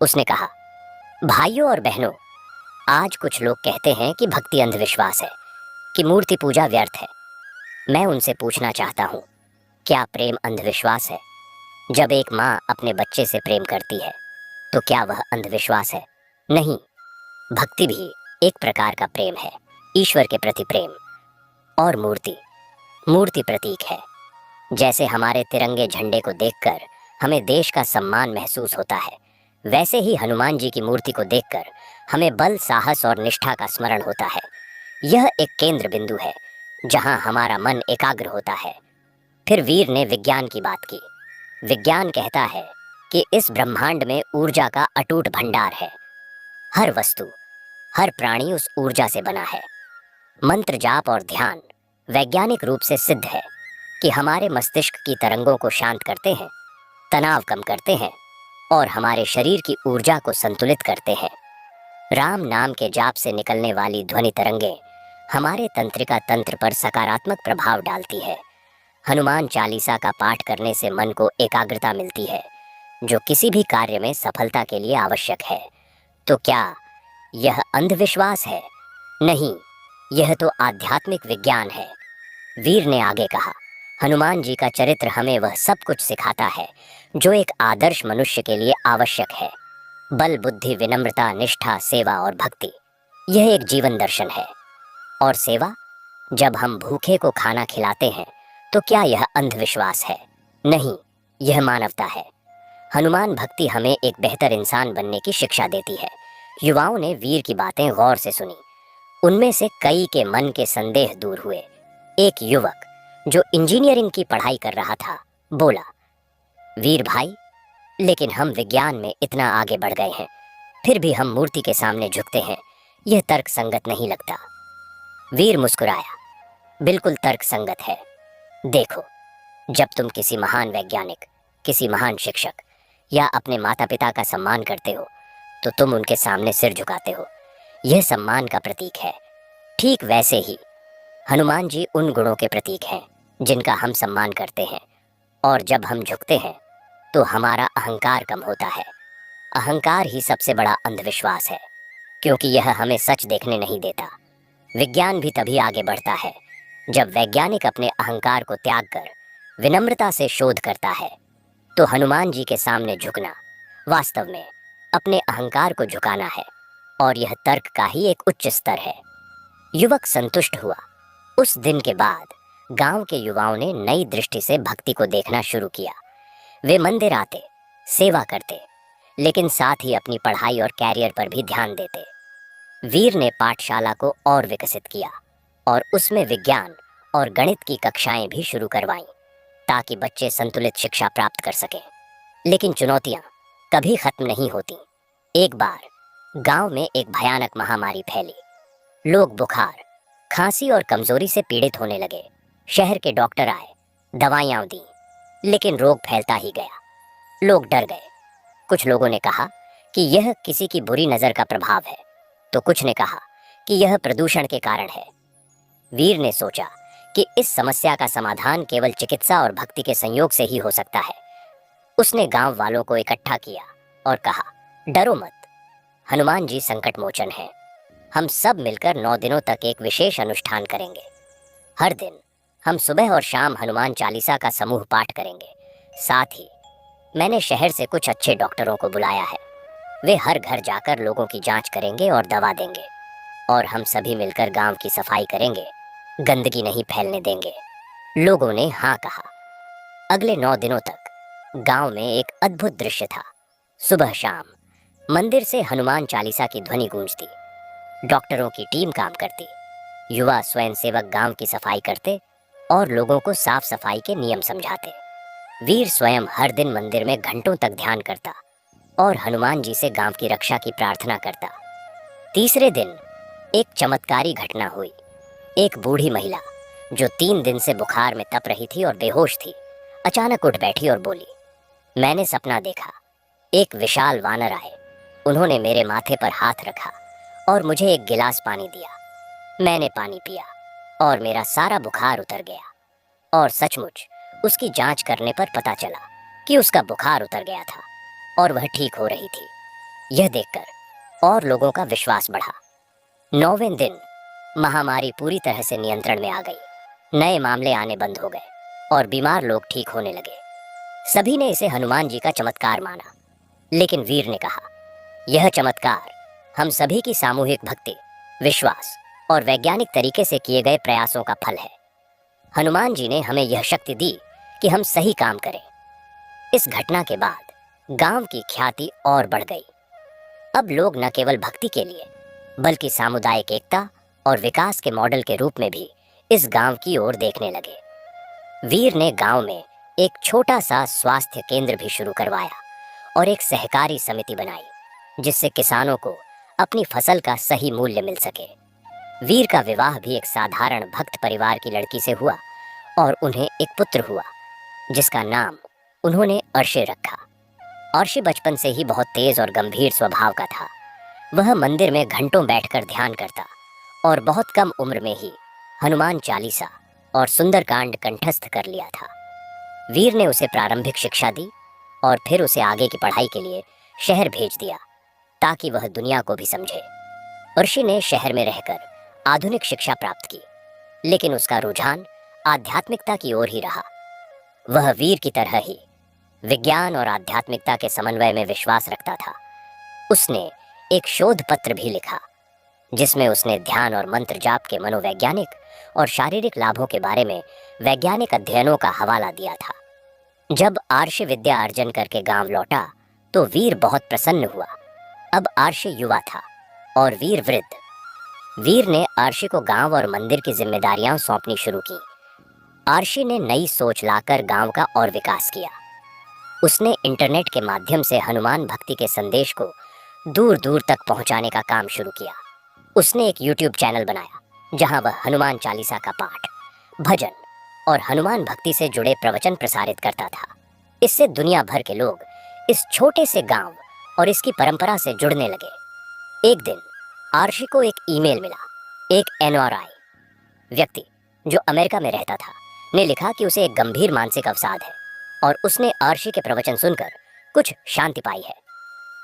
उसने कहा, भाइयों और बहनों, आज कुछ लोग कहते हैं कि भक्ति अंधविश्वास है, कि मूर्ति पूजा व्यर्थ है। मैं उनसे पूछना चाहता हूँ, क्या प्रेम अंधविश्वास है? जब एक माँ अपने बच्चे से प्रेम करती है तो क्या वह अंधविश्वास है? नहीं, भक्ति भी एक प्रकार का प्रेम है, ईश्वर के प्रति प्रेम। और मूर्ति प्रतीक है। जैसे हमारे तिरंगे झंडे को देखकर हमें देश का सम्मान महसूस होता है, वैसे ही हनुमान जी की मूर्ति को देखकर हमें बल, साहस और निष्ठा का स्मरण होता है। यह एक केंद्र बिंदु है जहां हमारा मन एकाग्र होता है। फिर वीर ने विज्ञान की बात की। विज्ञान कहता है कि इस ब्रह्मांड में ऊर्जा का अटूट भंडार है। हर वस्तु, हर प्राणी उस ऊर्जा से बना है। मंत्र जाप और ध्यान वैज्ञानिक रूप से सिद्ध है कि हमारे मस्तिष्क की तरंगों को शांत करते हैं, तनाव कम करते हैं और हमारे शरीर की ऊर्जा को संतुलित करते हैं। राम नाम के जाप से निकलने वाली ध्वनि तरंगें हमारे तंत्रिका तंत्र पर सकारात्मक प्रभाव डालती है। हनुमान चालीसा का पाठ करने से मन को एकाग्रता मिलती है, जो किसी भी कार्य में सफलता के लिए आवश्यक है। तो क्या यह अंधविश्वास है? नहीं, यह तो आध्यात्मिक विज्ञान है। वीर ने आगे कहा, हनुमान जी का चरित्र हमें वह सब कुछ सिखाता है जो एक आदर्श मनुष्य के लिए आवश्यक है। बल, बुद्धि, विनम्रता, निष्ठा, सेवा और भक्ति, यह एक जीवन दर्शन है। और सेवा, जब हम भूखे को खाना खिलाते हैं तो क्या यह अंधविश्वास है? नहीं, यह मानवता है। हनुमान भक्ति हमें एक बेहतर इंसान बनने की शिक्षा देती है। युवाओं ने वीर की बातें गौर से सुनी। उनमें से कई के मन के संदेह दूर हुए। एक युवक जो इंजीनियरिंग की पढ़ाई कर रहा था बोला, वीर भाई, लेकिन हम विज्ञान में इतना आगे बढ़ गए हैं, फिर भी हम मूर्ति के सामने झुकते हैं। यह तर्क संगत नहीं लगता। वीर मुस्कुराया, बिल्कुल तर्क संगत है। देखो, जब तुम किसी महान वैज्ञानिक, किसी महान शिक्षक या अपने माता पिता का सम्मान करते हो तो तुम उनके सामने सिर झुकाते हो। यह सम्मान का प्रतीक है। ठीक वैसे ही हनुमान जी उन गुणों के प्रतीक हैं जिनका हम सम्मान करते हैं। और जब हम झुकते हैं तो हमारा अहंकार कम होता है। अहंकार ही सबसे बड़ा अंधविश्वास है, क्योंकि यह हमें सच देखने नहीं देता। विज्ञान भी तभी आगे बढ़ता है जब वैज्ञानिक अपने अहंकार को त्याग कर विनम्रता से शोध करता है। तो हनुमान जी के सामने झुकना वास्तव में अपने अहंकार को झुकाना है, और यह तर्क का ही एक उच्च स्तर है। युवक संतुष्ट हुआ। उस दिन के बाद गांव के युवाओं ने नई दृष्टि से भक्ति को देखना शुरू किया। वे मंदिर आते, सेवा करते, लेकिन साथ ही अपनी पढ़ाई और कैरियर पर भी ध्यान देते। वीर ने पाठशाला को और विकसित किया और उसमें विज्ञान और गणित की कक्षाएं भी शुरू करवाईं, ताकि बच्चे संतुलित शिक्षा प्राप्त कर सकें। लेकिन चुनौतियां कभी खत्म नहीं होती। एक बार गांव में एक भयानक महामारी फैली। लोग बुखार, खांसी और कमजोरी से पीड़ित होने लगे। शहर के डॉक्टर आए, दवाइयां दी, लेकिन रोग फैलता ही गया। लोग डर गए। कुछ लोगों ने कहा कि यह किसी की बुरी नजर का प्रभाव है, तो कुछ ने कहा कि यह प्रदूषण के कारण है। वीर ने सोचा कि इस समस्या का समाधान केवल चिकित्सा और भक्ति के संयोग से ही हो सकता है। उसने गांव वालों को इकट्ठा किया और कहा, डरो मत, हनुमान जी संकट मोचन है। हम सब मिलकर 9 दिनों तक एक विशेष अनुष्ठान करेंगे। हर दिन हम सुबह और शाम हनुमान चालीसा का समूह पाठ करेंगे। साथ ही मैंने शहर से कुछ अच्छे डॉक्टरों को बुलाया है। वे हर घर जाकर लोगों की जांच करेंगे और दवा देंगे। और हम सभी मिलकर गांव की सफाई करेंगे, गंदगी नहीं फैलने देंगे। लोगों ने हाँ कहा। अगले 9 दिनों तक गांव में एक अद्भुत दृश्य था। सुबह शाम मंदिर से हनुमान चालीसा की ध्वनि गूंजती, डॉक्टरों की टीम काम करती, युवा स्वयंसेवक गांव की सफाई करते और लोगों को साफ सफाई के नियम समझाते। वीर स्वयं हर दिन मंदिर में घंटों तक ध्यान करता और हनुमान जी से गांव की रक्षा की प्रार्थना करता। तीसरे दिन एक चमत्कारी घटना हुई। एक बूढ़ी महिला जो 3 दिन से बुखार में तप रही थी और बेहोश थी, अचानक उठ बैठी और बोली, मैंने सपना देखा। एक विशाल वानर आए, उन्होंने मेरे माथे पर हाथ रखा और मुझे एक गिलास पानी दिया। मैंने पानी पिया और मेरा सारा बुखार उतर गया। और सचमुच उसकी जांच करने पर पता चला कि उसका बुखार उतर गया था और वह ठीक हो रही थी। यह देखकर और लोगों का विश्वास बढ़ा। 9वें दिन महामारी पूरी तरह से नियंत्रण में आ गई। नए मामले आने बंद हो गए और बीमार लोग ठीक होने लगे। सभी ने इसे हनुमान जी का चमत्कार माना। लेकिन वीर ने कहा, यह चमत्कार हम सभी की सामूहिक भक्ति, विश्वास और वैज्ञानिक तरीके से किए गए प्रयासों का फल है। हनुमान जी ने हमें यह शक्ति दी कि हम सही काम करें। इस घटना के बाद गांव की ख्याति और बढ़ गई। अब लोग न केवल भक्ति के लिए बल्कि सामुदायिक एकता और विकास के मॉडल के रूप में भी इस गांव की ओर देखने लगे। वीर ने गांव में एक छोटा सा स्वास्थ्य केंद्र भी शुरू करवाया और एक सहकारी समिति बनाई, जिससे किसानों को अपनी फसल का सही मूल्य मिल सके। वीर का विवाह भी एक साधारण भक्त परिवार की लड़की से हुआ और उन्हें एक पुत्र हुआ, जिसका नाम उन्होंने अर्शी रखा। अर्शी बचपन से ही बहुत तेज और गंभीर स्वभाव का था। वह मंदिर में घंटों बैठकर ध्यान करता और बहुत कम उम्र में ही हनुमान चालीसा और सुंदरकांड कंठस्थ कर लिया था। वीर ने उसे प्रारंभिक शिक्षा दी और फिर उसे आगे की पढ़ाई के लिए शहर भेज दिया, ताकि वह दुनिया को भी समझे। अर्शी ने शहर में रहकर आधुनिक शिक्षा प्राप्त की, लेकिन उसका रुझान आध्यात्मिकता की ओर ही रहा। वह वीर की तरह ही विज्ञान और आध्यात्मिकता के समन्वय में विश्वास रखता था। उसने एक शोध पत्र भी लिखा, जिसमें उसने ध्यान और मंत्र जाप के मनोवैज्ञानिक और शारीरिक लाभों के बारे में वैज्ञानिक अध्ययनों का हवाला दिया था। जब आर्षि विद्या अर्जन करके गांव लौटा तो वीर बहुत प्रसन्न हुआ। अब आर्षि युवा था और वीर वृद्ध। वीर ने आर्षि को गांव और मंदिर की जिम्मेदारियां सौंपनी शुरू की। आर्षि ने नई सोच लाकर गांव का और विकास किया। उसने इंटरनेट के माध्यम से हनुमान भक्ति के संदेश को दूर दूर तक पहुंचाने का काम शुरू किया। उसने एक यूट्यूब चैनल बनाया, जहां वह हनुमान चालीसा का पाठ, भजन और हनुमान भक्ति से जुड़े प्रवचन प्रसारित करता था। इससे दुनिया भर के लोग इस छोटे से गांव और इसकी परंपरा से जुड़ने लगे। एक दिन आर्षि को एक ईमेल मिला। एक NRI व्यक्ति जो अमेरिका में रहता था ने लिखा कि उसे एक गंभीर मानसिक अवसाद है और उसने आर्षि के प्रवचन सुनकर कुछ शांति पाई है।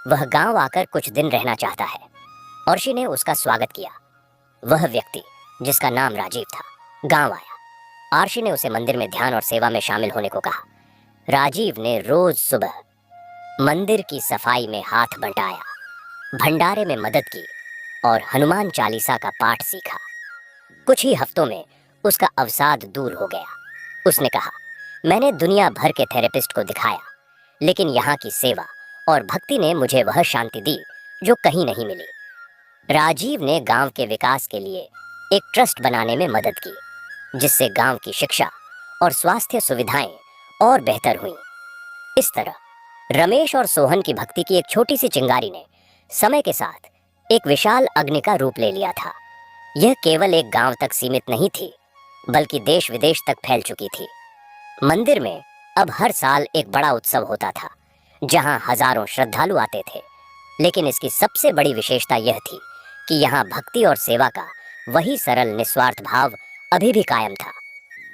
वह गांव आकर कुछ दिन रहना चाहता है। आर्षि ने उसका स्वागत किया। वह व्यक्ति, जिसका नाम राजीव था, गांव आया। आर्षि ने उसे मंदिर में ध्यान और सेवा में शामिल होने को कहा। राजीव ने रोज सुबह मंदिर की सफाई में हाथ बंटाया, भंडारे में मदद की और हनुमान चालीसा का पाठ सीखा। कुछ ही हफ्तों में उसका अवसाद दूर हो गया। उसने कहा, मैंने दुनिया भर के थेरेपिस्ट को दिखाया, लेकिन यहाँ की सेवा और भक्ति ने मुझे वह शांति दी जो कहीं नहीं मिली। राजीव ने गांव के विकास के लिए एक ट्रस्ट बनाने में मदद की, जिससे गांव की शिक्षा और स्वास्थ्य सुविधाएं और बेहतर हुईं। इस तरह रमेश और सोहन की भक्ति की एक छोटी सी चिंगारी ने समय के साथ एक विशाल अग्नि का रूप ले लिया था। यह केवल एक गांव तक सीमित नहीं थी, बल्कि देश विदेश तक फैल चुकी थी। मंदिर में अब हर साल एक बड़ा उत्सव होता था, जहां हजारों श्रद्धालु आते थे। लेकिन इसकी सबसे बड़ी विशेषता यह थी कि यहाँ भक्ति और सेवा का वही सरल निस्वार्थ भाव अभी भी कायम था।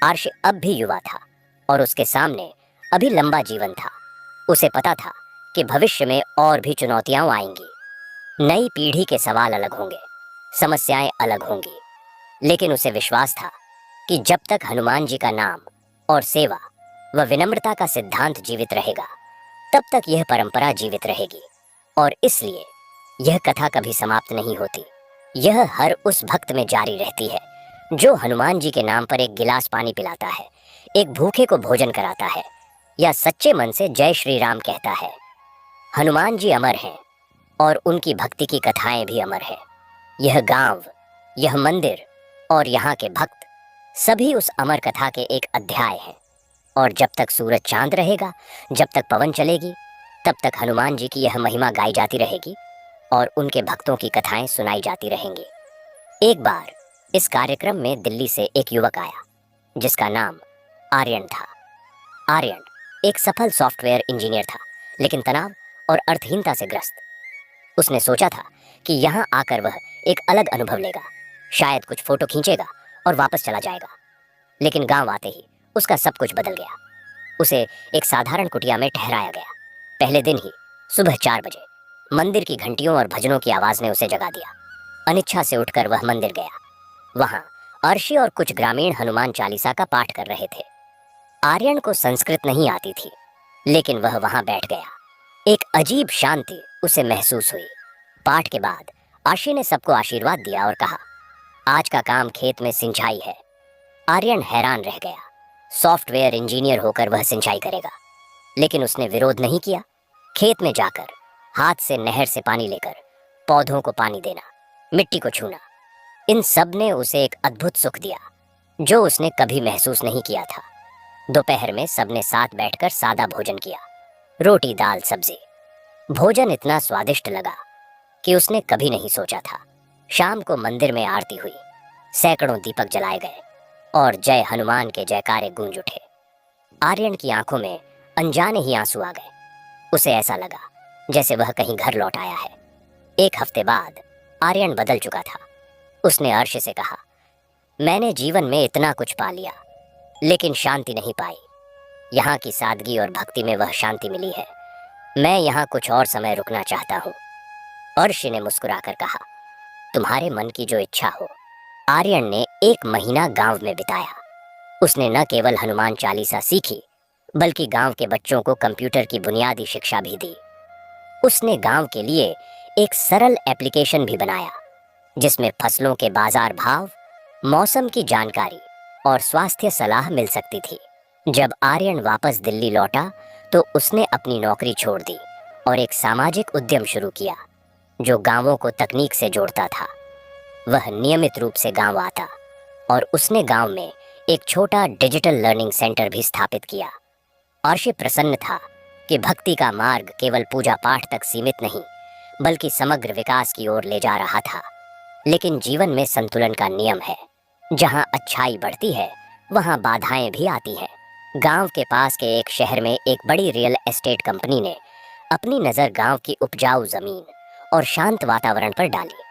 अर्श अब भी युवा था और उसके सामने अभी लंबा जीवन था। उसे पता था कि भविष्य में और भी चुनौतियां आएंगी, नई पीढ़ी के सवाल अलग होंगे, समस्याएं अलग होंगी। लेकिन उसे विश्वास था कि जब तक हनुमान जी का नाम और सेवा व विनम्रता का सिद्धांत जीवित रहेगा, तब तक यह परंपरा जीवित रहेगी। और इसलिए यह कथा कभी समाप्त नहीं होती। यह हर उस भक्त में जारी रहती है जो हनुमान जी के नाम पर एक गिलास पानी पिलाता है, एक भूखे को भोजन कराता है या सच्चे मन से जय श्री राम कहता है। हनुमान जी अमर हैं और उनकी भक्ति की कथाएं भी अमर हैं। यह गांव, यह मंदिर और यहाँ के भक्त सभी उस अमर कथा के एक अध्याय हैं। और जब तक सूरज चांद रहेगा, जब तक पवन चलेगी, तब तक हनुमान जी की यह महिमा गाई जाती रहेगी और उनके भक्तों की कथाएं सुनाई जाती रहेंगी। एक बार इस कार्यक्रम में दिल्ली से एक युवक आया जिसका नाम आर्यन था। आर्यन एक सफल सॉफ्टवेयर इंजीनियर था, लेकिन तनाव और अर्थहीनता से ग्रस्त। उसने सोचा था कि यहाँ आकर वह एक अलग अनुभव लेगा, शायद कुछ फोटो खींचेगा और वापस चला जाएगा। लेकिन गांव आते ही उसका सब कुछ बदल गया। उसे एक साधारण कुटिया में ठहराया गया। पहले दिन ही सुबह 4 बजे मंदिर की घंटियों और भजनों की आवाज ने उसे जगा दिया। अनिच्छा से उठकर वह मंदिर गया। वहां अर्शी और कुछ ग्रामीण हनुमान चालीसा का पाठ कर रहे थे। आर्यन को संस्कृत नहीं आती थी, लेकिन वह वहां बैठ गया। एक अजीब शांति उसे महसूस हुई। पाठ के बाद अर्शी ने सबको आशीर्वाद दिया और कहा, आज का काम खेत में सिंचाई है। आर्यन हैरान रह गया। सॉफ्टवेयर इंजीनियर होकर वह सिंचाई करेगा, लेकिन उसने विरोध नहीं किया। खेत में जाकर हाथ से नहर से पानी लेकर पौधों को पानी देना, मिट्टी को छूना, इन सब ने उसे एक अद्भुत सुख दिया जो उसने कभी महसूस नहीं किया था। दोपहर में सबने साथ बैठकर सादा भोजन किया, रोटी दाल सब्जी। भोजन इतना स्वादिष्ट लगा कि उसने कभी नहीं सोचा था। शाम को मंदिर में आरती हुई, सैकड़ों दीपक जलाए गए और जय हनुमान के जयकारे गूंज उठे। आर्यन की आंखों में अनजाने ही आंसू आ गए। उसे ऐसा लगा जैसे वह कहीं घर लौट आया है। एक हफ्ते बाद आर्यन बदल चुका था। उसने अर्श से कहा, मैंने जीवन में इतना कुछ पा लिया, लेकिन शांति नहीं पाई। यहाँ की सादगी और भक्ति में वह शांति मिली है। मैं यहाँ कुछ और समय रुकना चाहता हूँ। अर्श ने मुस्कुराकर कहा, तुम्हारे मन की जो इच्छा हो। आर्यन ने 1 महीना गांव में बिताया। उसने न केवल हनुमान चालीसा सीखी, बल्कि गांव के बच्चों को कंप्यूटर की बुनियादी शिक्षा भी दी। उसने गांव के लिए एक सरल एप्लीकेशन भी बनाया जिसमें फसलों के बाजार भाव, मौसम की जानकारी और स्वास्थ्य सलाह मिल सकती थी। जब आर्यन वापस दिल्ली लौटा तो उसने अपनी नौकरी छोड़ दी और एक सामाजिक उद्यम शुरू किया जो गांवों को तकनीक से जोड़ता था। वह नियमित रूप से गांव आता और उसने गांव में एक छोटा डिजिटल लर्निंग सेंटर भी स्थापित किया। अर्शी प्रसन्न था कि भक्ति का मार्ग केवल पूजा पाठ तक सीमित नहीं, बल्कि समग्र विकास की ओर ले जा रहा था। लेकिन जीवन में संतुलन का नियम है। जहां अच्छाई बढ़ती है, वहां बाधाएं भी आती हैं। गांव के पास के एक शहर में एक बड़ी रियल एस्टेट कंपनी ने अपनी नज़र गांव की उपजाऊ जमीन और शांत वातावरण पर डाली।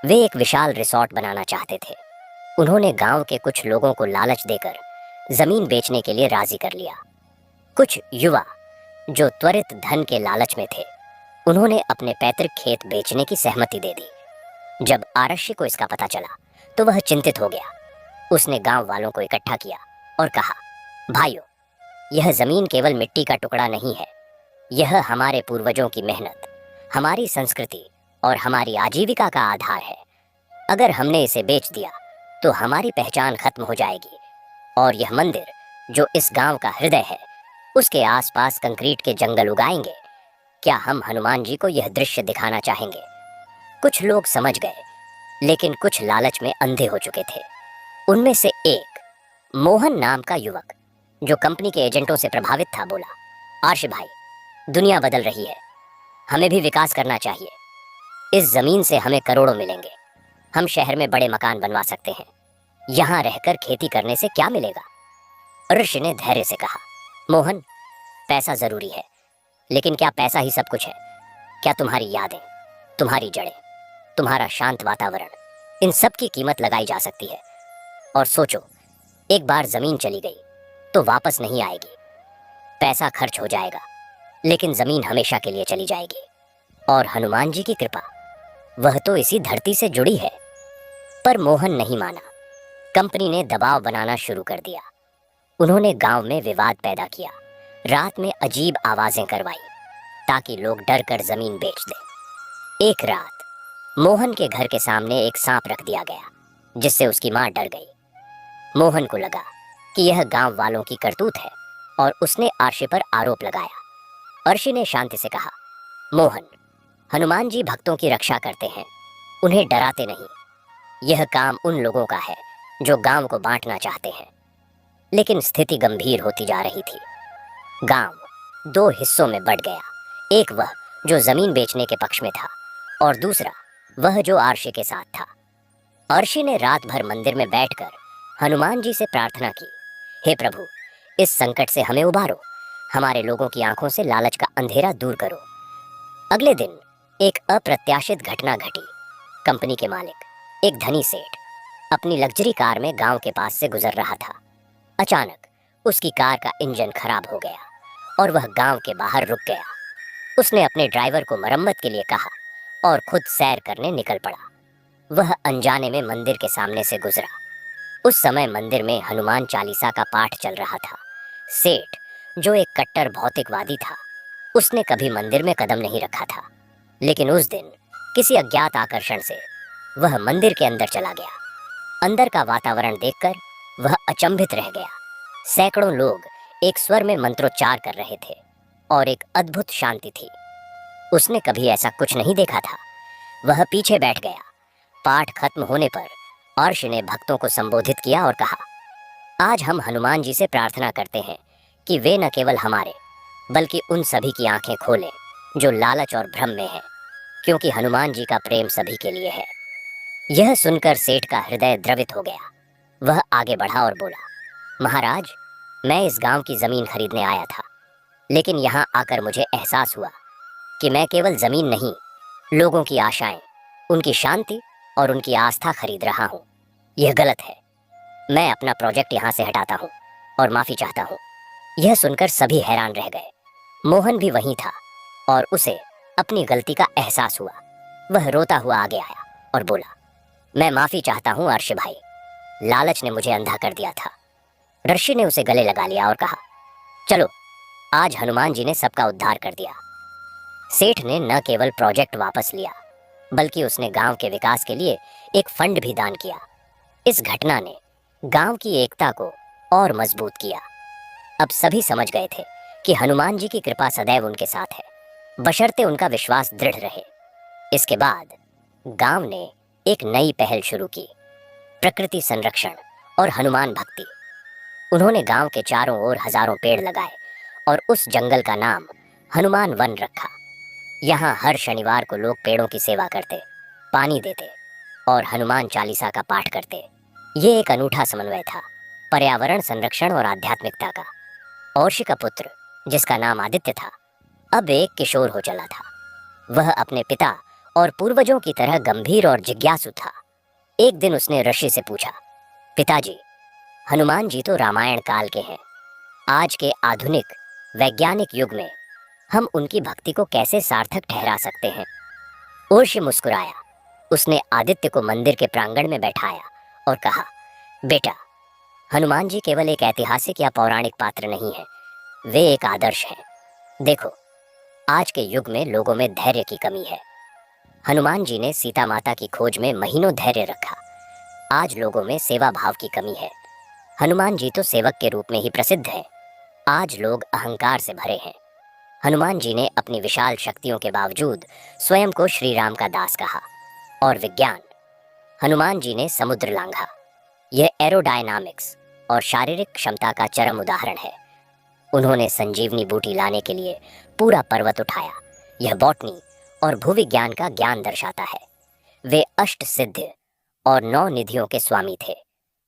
वे एक विशाल रिसोर्ट बनाना चाहते थे। उन्होंने गांव के कुछ लोगों को लालच देकर जमीन बेचने के लिए राजी कर लिया। कुछ युवा जो त्वरित धन के लालच में थे, उन्होंने अपने पैतृक खेत बेचने की सहमति दे दी। जब आरक्षी को इसका पता चला तो वह चिंतित हो गया। उसने गांव वालों को इकट्ठा किया और कहा, भाइयों, यह जमीन केवल मिट्टी का टुकड़ा नहीं है। यह हमारे पूर्वजों की मेहनत, हमारी संस्कृति और हमारी आजीविका का आधार है। अगर हमने इसे बेच दिया तो हमारी पहचान खत्म हो जाएगी। और यह मंदिर जो इस गांव का हृदय है, उसके आसपास कंक्रीट के जंगल उगाएंगे। क्या हम हनुमान जी को यह दृश्य दिखाना चाहेंगे? कुछ लोग समझ गए, लेकिन कुछ लालच में अंधे हो चुके थे। उनमें से एक, मोहन नाम का युवक जो कंपनी के एजेंटों से प्रभावित था, बोला, आर्श भाई, दुनिया बदल रही है, हमें भी विकास करना चाहिए। इस जमीन से हमें करोड़ों मिलेंगे। हम शहर में बड़े मकान बनवा सकते हैं। यहाँ रहकर खेती करने से क्या मिलेगा? ऋषि ने धैर्य से कहा, मोहन, पैसा जरूरी है, लेकिन क्या पैसा ही सब कुछ है? क्या तुम्हारी यादें, तुम्हारी जड़ें, तुम्हारा शांत वातावरण, इन सब की कीमत लगाई जा सकती है? और सोचो, एक बार जमीन चली गई तो वापस नहीं आएगी। पैसा खर्च हो जाएगा, लेकिन जमीन हमेशा के लिए चली जाएगी। और हनुमान जी की कृपा, वह तो इसी धरती से जुड़ी है। पर मोहन नहीं माना। कंपनी ने दबाव बनाना शुरू कर दिया। उन्होंने गांव में विवाद पैदा किया, रात में अजीब आवाजें करवाई ताकि लोग डर कर जमीन बेच दें। एक रात मोहन के घर के सामने एक सांप रख दिया गया, जिससे उसकी मां डर गई। मोहन को लगा कि यह गांव वालों की करतूत है और उसने आरशी पर आरोप लगाया। अर्शी ने शांति से कहा, मोहन, हनुमान जी भक्तों की रक्षा करते हैं, उन्हें डराते नहीं। यह काम उन लोगों का है जो गांव को बांटना चाहते हैं। लेकिन स्थिति गंभीर होती जा रही थी। गांव दो हिस्सों में बंट गया। एक वह जो जमीन बेचने के पक्ष में था, और दूसरा वह जो आरशी के साथ था। अर्शी ने रात भर मंदिर में बैठकर हनुमान जी से प्रार्थना की, हे प्रभु, इस संकट से हमें उबारो, हमारे लोगों की आंखों से लालच का अंधेरा दूर करो। अगले दिन एक अप्रत्याशित घटना घटी। कंपनी के मालिक, एक धनी सेठ, अपनी लग्जरी कार में गांव के पास से गुजर रहा था। अचानक उसकी कार का इंजन खराब हो गया और वह गांव के बाहर रुक गया। उसने अपने ड्राइवर को मरम्मत के लिए कहा और खुद सैर करने निकल पड़ा। वह अनजाने में मंदिर के सामने से गुजरा। उस समय मंदिर में हनुमान चालीसा का पाठ चल रहा था। सेठ, जो एक कट्टर भौतिकवादी था, उसने कभी मंदिर में कदम नहीं रखा था, लेकिन उस दिन किसी अज्ञात आकर्षण से वह मंदिर के अंदर चला गया। अंदर का वातावरण देखकर वह अचंभित रह गया। सैकड़ों लोग एक स्वर में मंत्रोच्चार कर रहे थे और एक अद्भुत शांति थी। उसने कभी ऐसा कुछ नहीं देखा था। वह पीछे बैठ गया। पाठ खत्म होने पर अर्श ने भक्तों को संबोधित किया और कहा, आज हम हनुमान जी से प्रार्थना करते हैं कि वे न केवल हमारे बल्कि उन सभी की आंखें खोलें जो लालच और भ्रम में हैं, क्योंकि हनुमान जी का प्रेम सभी के लिए है। यह सुनकर सेठ का हृदय द्रवित हो गया। वह आगे बढ़ा और बोला, महाराज, मैं इस गांव की जमीन खरीदने आया था, लेकिन यहाँ आकर मुझे एहसास हुआ कि मैं केवल जमीन नहीं, लोगों की आशाएं, उनकी शांति और उनकी आस्था खरीद रहा हूँ। यह गलत है। मैं अपना प्रोजेक्ट यहाँ से हटाता हूँ और माफी चाहता हूँ। यह सुनकर सभी हैरान रह गए। मोहन भी वहीं था और उसे अपनी गलती का एहसास हुआ। वह रोता हुआ आगे आया और बोला, मैं माफी चाहता हूँ अर्श भाई, लालच ने मुझे अंधा कर दिया था। ऋषि ने उसे गले लगा लिया और कहा, चलो, आज हनुमान जी ने सबका उद्धार कर दिया। सेठ ने न केवल प्रोजेक्ट वापस लिया, बल्कि उसने गांव के विकास के लिए एक फंड भी दान किया। इस घटना ने गांव की एकता को और मजबूत किया। अब सभी समझ गए थे कि हनुमान जी की कृपा सदैव उनके साथ है, बशर्ते उनका विश्वास दृढ़ रहे। इसके बाद गांव ने एक नई पहल शुरू की, प्रकृति संरक्षण और हनुमान भक्ति। उन्होंने गांव के चारों ओर हजारों पेड़ लगाए और उस जंगल का नाम हनुमान वन रखा। यहाँ हर शनिवार को लोग पेड़ों की सेवा करते, पानी देते और हनुमान चालीसा का पाठ करते। ये एक अनूठा समन्वय था, पर्यावरण संरक्षण और आध्यात्मिकता का। और्शी का पुत्र, जिसका नाम आदित्य था, अब एक किशोर हो चला था। वह अपने पिता और पूर्वजों की तरह गंभीर और जिज्ञासु था। एक दिन उसने ऋषि से पूछा, पिताजी, हनुमान जी तो रामायण काल के हैं। आज के आधुनिक वैज्ञानिक युग में हम उनकी भक्ति को कैसे सार्थक ठहरा सकते हैं? ओर्षि मुस्कुराया। उसने आदित्य को मंदिर के प्रांगण में बैठाया और कहा, बेटा, हनुमान जी केवल एक ऐतिहासिक या पौराणिक पात्र नहीं है, वे एक आदर्श हैं। देखो, आज के युग में लोगों में धैर्य की कमी है। हनुमान जी ने सीता माता की खोज में महीनों धैर्य रखा। आज लोगों में सेवा भाव की कमी है। हनुमान जी तो सेवक के रूप में ही प्रसिद्ध हैं। आज लोग अहंकार से भरे हैं। हनुमान जी ने अपनी विशाल शक्तियों के बावजूद स्वयं को श्री राम का दास कहा। और विज्ञान, हनुमान जी ने समुद्र लांघा। यह एरोडायनामिक्स और शारीरिक क्षमता का चरम उदाहरण है। उन्होंने संजीवनी बूटी लाने के लिए पूरा पर्वत उठाया। यह बॉटनी और भूविज्ञान का ज्ञान दर्शाता है। वे अष्ट सिद्ध और 9 निधियों के स्वामी थे।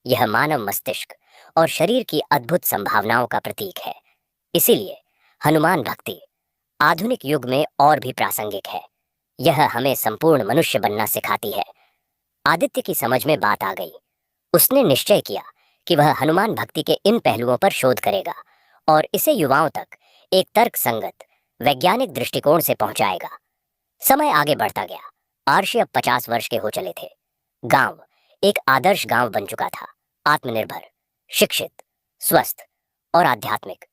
यह मानव मस्तिष्क और शरीर की अद्भुत संभावनाओं का प्रतीक है। इसीलिए हनुमान भक्ति आधुनिक युग में और भी प्रासंगिक है। यह हमें संपूर्ण मनुष्य बनना सिखाती है। आदित्य की समझ में बात आ गई। उसने निश्चय किया कि वह हनुमान भक्ति के इन पहलुओं पर शोध करेगा और इसे युवाओं तक एक तर्क संगत वैज्ञानिक दृष्टिकोण से पहुंचाएगा। समय आगे बढ़ता गया। आर्षि अब 50 वर्ष के हो चले थे। गांव एक आदर्श गांव बन चुका था, आत्मनिर्भर, शिक्षित, स्वस्थ और आध्यात्मिक।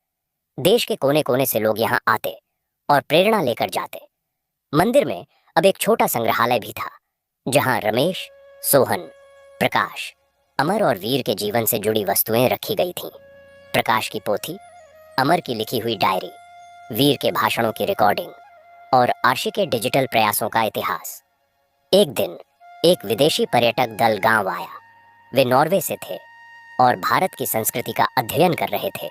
देश के कोने कोने से लोग यहाँ आते और प्रेरणा लेकर जाते। मंदिर में अब एक छोटा संग्रहालय भी था, जहाँ रमेश, सोहन, प्रकाश, अमर और वीर के जीवन से जुड़ी वस्तुएं रखी गई थीं। प्रकाश की पोथी, अमर की लिखी हुई डायरी, वीर के भाषणों की रिकॉर्डिंग और आर्षि के डिजिटल प्रयासों का इतिहास। एक दिन एक विदेशी पर्यटक दल गांव आया। वे नॉर्वे से थे और भारत की संस्कृति का अध्ययन कर रहे थे।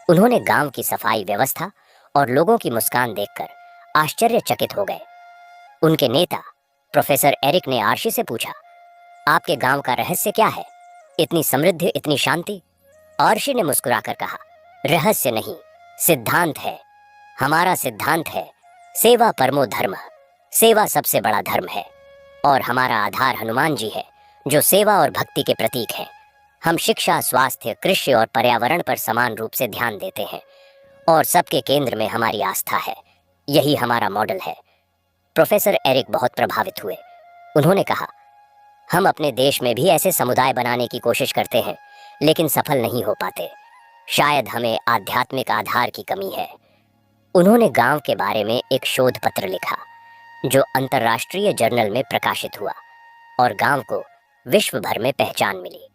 उन्होंने गांव की सफाई व्यवस्था और लोगों की मुस्कान देखकर आश्चर्यचकित हो गए। उनके नेता प्रोफेसर एरिक ने आर्षि से पूछा, आपके गांव का रहस्य क्या है? इतनी समृद्धि, इतनी शांति? आर्षि ने मुस्कुराकर कहा, रहस्य नहीं, सिद्धांत है। हमारा सिद्धांत है सेवा परमो धर्म। सेवा सबसे बड़ा धर्म है और हमारा आधार हनुमान जी है, जो सेवा और भक्ति के प्रतीक हैं। हम शिक्षा, स्वास्थ्य, कृषि और पर्यावरण पर समान रूप से ध्यान देते हैं और सबके केंद्र में हमारी आस्था है। यही हमारा मॉडल है। प्रोफेसर एरिक बहुत प्रभावित हुए। उन्होंने कहा, हम अपने देश में भी ऐसे समुदाय बनाने की कोशिश करते हैं, लेकिन सफल नहीं हो पाते। शायद हमें आध्यात्मिक आधार की कमी है। उन्होंने गांव के बारे में एक शोध पत्र लिखा, जो अंतर्राष्ट्रीय जर्नल में प्रकाशित हुआ और गांव को विश्व भर में पहचान मिली।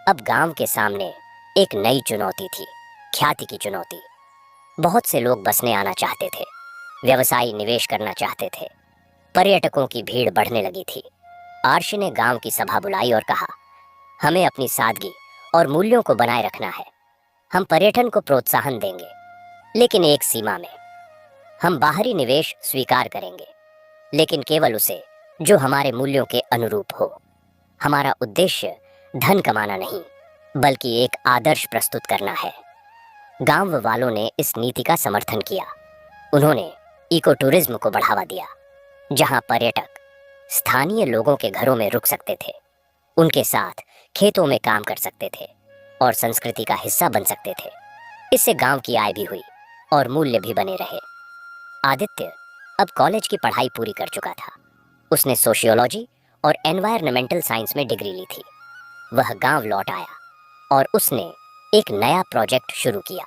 अब गांव के सामने एक नई चुनौती थी, ख्याति की चुनौती। बहुत से लोग बसने आना चाहते थे, व्यवसायी निवेश करना चाहते थे, पर्यटकों की भीड़ बढ़ने लगी थी। आर्षि ने गांव की सभा बुलाई और कहा, हमें अपनी सादगी और मूल्यों को बनाए रखना है। हम पर्यटन को प्रोत्साहन देंगे, लेकिन एक सीमा में। हम बाहरी निवेश स्वीकार करेंगे, लेकिन केवल उसे जो हमारे मूल्यों के अनुरूप हो। हमारा उद्देश्य धन कमाना नहीं, बल्कि एक आदर्श प्रस्तुत करना है। गांव वालों ने इस नीति का समर्थन किया। उन्होंने इको टूरिज्म को बढ़ावा दिया, जहां पर्यटक स्थानीय लोगों के घरों में रुक सकते थे, उनके साथ खेतों में काम कर सकते थे और संस्कृति का हिस्सा बन सकते थे। इससे गांव की आय भी हुई और मूल्य भी बने रहे। आदित्य अब कॉलेज की पढ़ाई पूरी कर चुका था। उसने सोशियोलॉजी और एनवायरमेंटल साइंस में डिग्री ली थी। वह गांव लौट आया और उसने एक नया प्रोजेक्ट शुरू किया,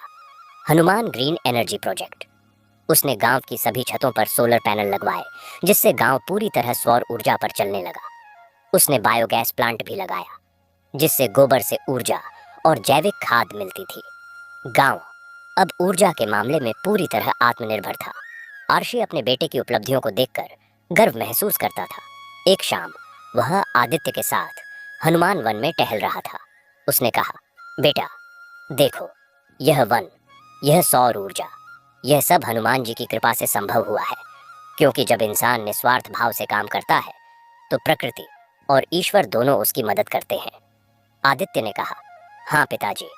हनुमान ग्रीन एनर्जी प्रोजेक्ट। उसने गांव की सभी छतों पर सोलर पैनल लगवाए, जिससे गांव पूरी तरह सौर ऊर्जा पर चलने लगा। उसने बायोगैस प्लांट भी लगाया, जिससे गोबर से ऊर्जा और जैविक खाद मिलती थी। गांव अब ऊर्जा के मामले में पूरी तरह आत्मनिर्भर था। आर्षि अपने बेटे की उपलब्धियों को देखकर गर्व महसूस करता था। एक शाम वह आदित्य के साथ हनुमान वन में टहल रहा था। उसने कहा, बेटा देखो, यह वन, यह सौर ऊर्जा, यह सब हनुमान जी की कृपा से संभव हुआ है। क्योंकि जब इंसान निस्वार्थ भाव से काम करता है, तो प्रकृति और ईश्वर दोनों उसकी मदद करते हैं। आदित्य ने कहा, हाँ पिताजी,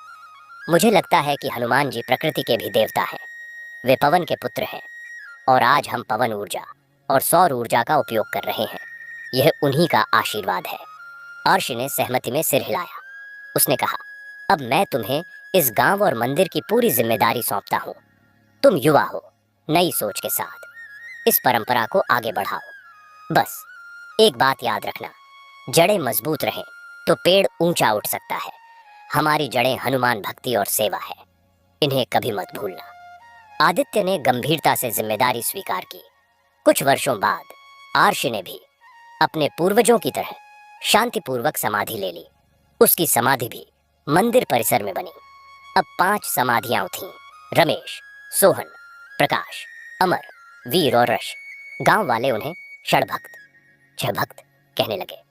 मुझे लगता है कि हनुमान जी प्रकृति के भी देवता हैं। वे पवन के पुत्र हैं और आज हम पवन ऊर्जा और सौर ऊर्जा का उपयोग कर रहे हैं। यह उन्हीं का आशीर्वाद है। आर्षि ने सहमति में सिर हिलाया। उसने कहा, अब मैं तुम्हें इस गांव और मंदिर की पूरी जिम्मेदारी सौंपता हूँ। तुम युवा हो, नई सोच के साथ इस परंपरा को आगे बढ़ाओ। बस एक बात याद रखना, जड़ें मजबूत रहें तो पेड़ ऊंचा उठ सकता है। हमारी जड़ें हनुमान भक्ति और सेवा है, इन्हें कभी मत भूलना। आदित्य ने गंभीरता से जिम्मेदारी स्वीकार की। कुछ वर्षों बाद आर्षि ने भी अपने पूर्वजों की तरह शांतिपूर्वक समाधि ले ली। उसकी समाधि भी मंदिर परिसर में बनी। अब 5 समाधियां थीं। रमेश, सोहन, प्रकाश, अमर, वीर और रश। गांव वाले उन्हें षड़भक्त, छभक्त कहने लगे।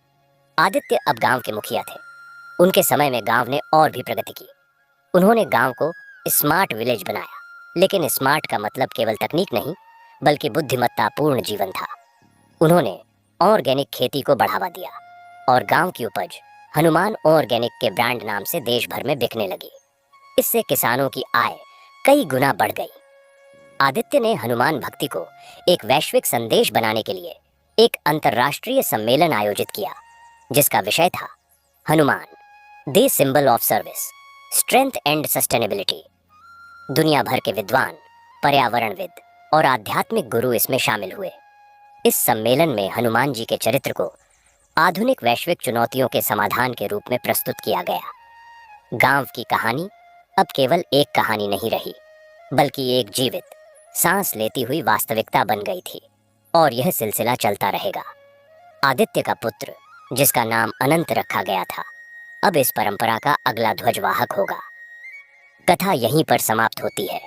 आदित्य अब गांव के मुखिया थे। उनके समय में गांव ने और भी प्रगति की। उन्होंने गांव को स्मार्ट विलेज बनाया, लेकिन स्मार्ट का मतलब केवल तकनीक नहीं, बल्कि बुद्धिमत्तापूर्ण जीवन था। उन्होंने ऑर्गेनिक खेती को बढ़ावा दिया और गांव की उपज हनुमान ऑर्गेनिक के ब्रांड नाम से देश भर में बिकने लगी। इससे किसानों की आय कई गुना बढ़ गई। आदित्य ने हनुमान भक्ति को एक वैश्विक संदेश बनाने के लिए एक अंतर्राष्ट्रीय सम्मेलन आयोजित किया, जिसका विषय था Hanuman the symbol of service, strength and sustainability. दुनिया भर के विद्वान, पर्यावरणविद और आध्यात्मिक गुरु इसमें शामिल हुए। इस सम्मेलन में हनुमान जी के चरित्र को आधुनिक वैश्विक चुनौतियों के समाधान के रूप में प्रस्तुत किया गया। गांव की कहानी अब केवल एक कहानी नहीं रही, बल्कि एक जीवित, सांस लेती हुई वास्तविकता बन गई थी, और यह सिलसिला चलता रहेगा। आदित्य का पुत्र, जिसका नाम अनंत रखा गया था, अब इस परंपरा का अगला ध्वजवाहक होगा। कथा यहीं पर समाप्त होती है।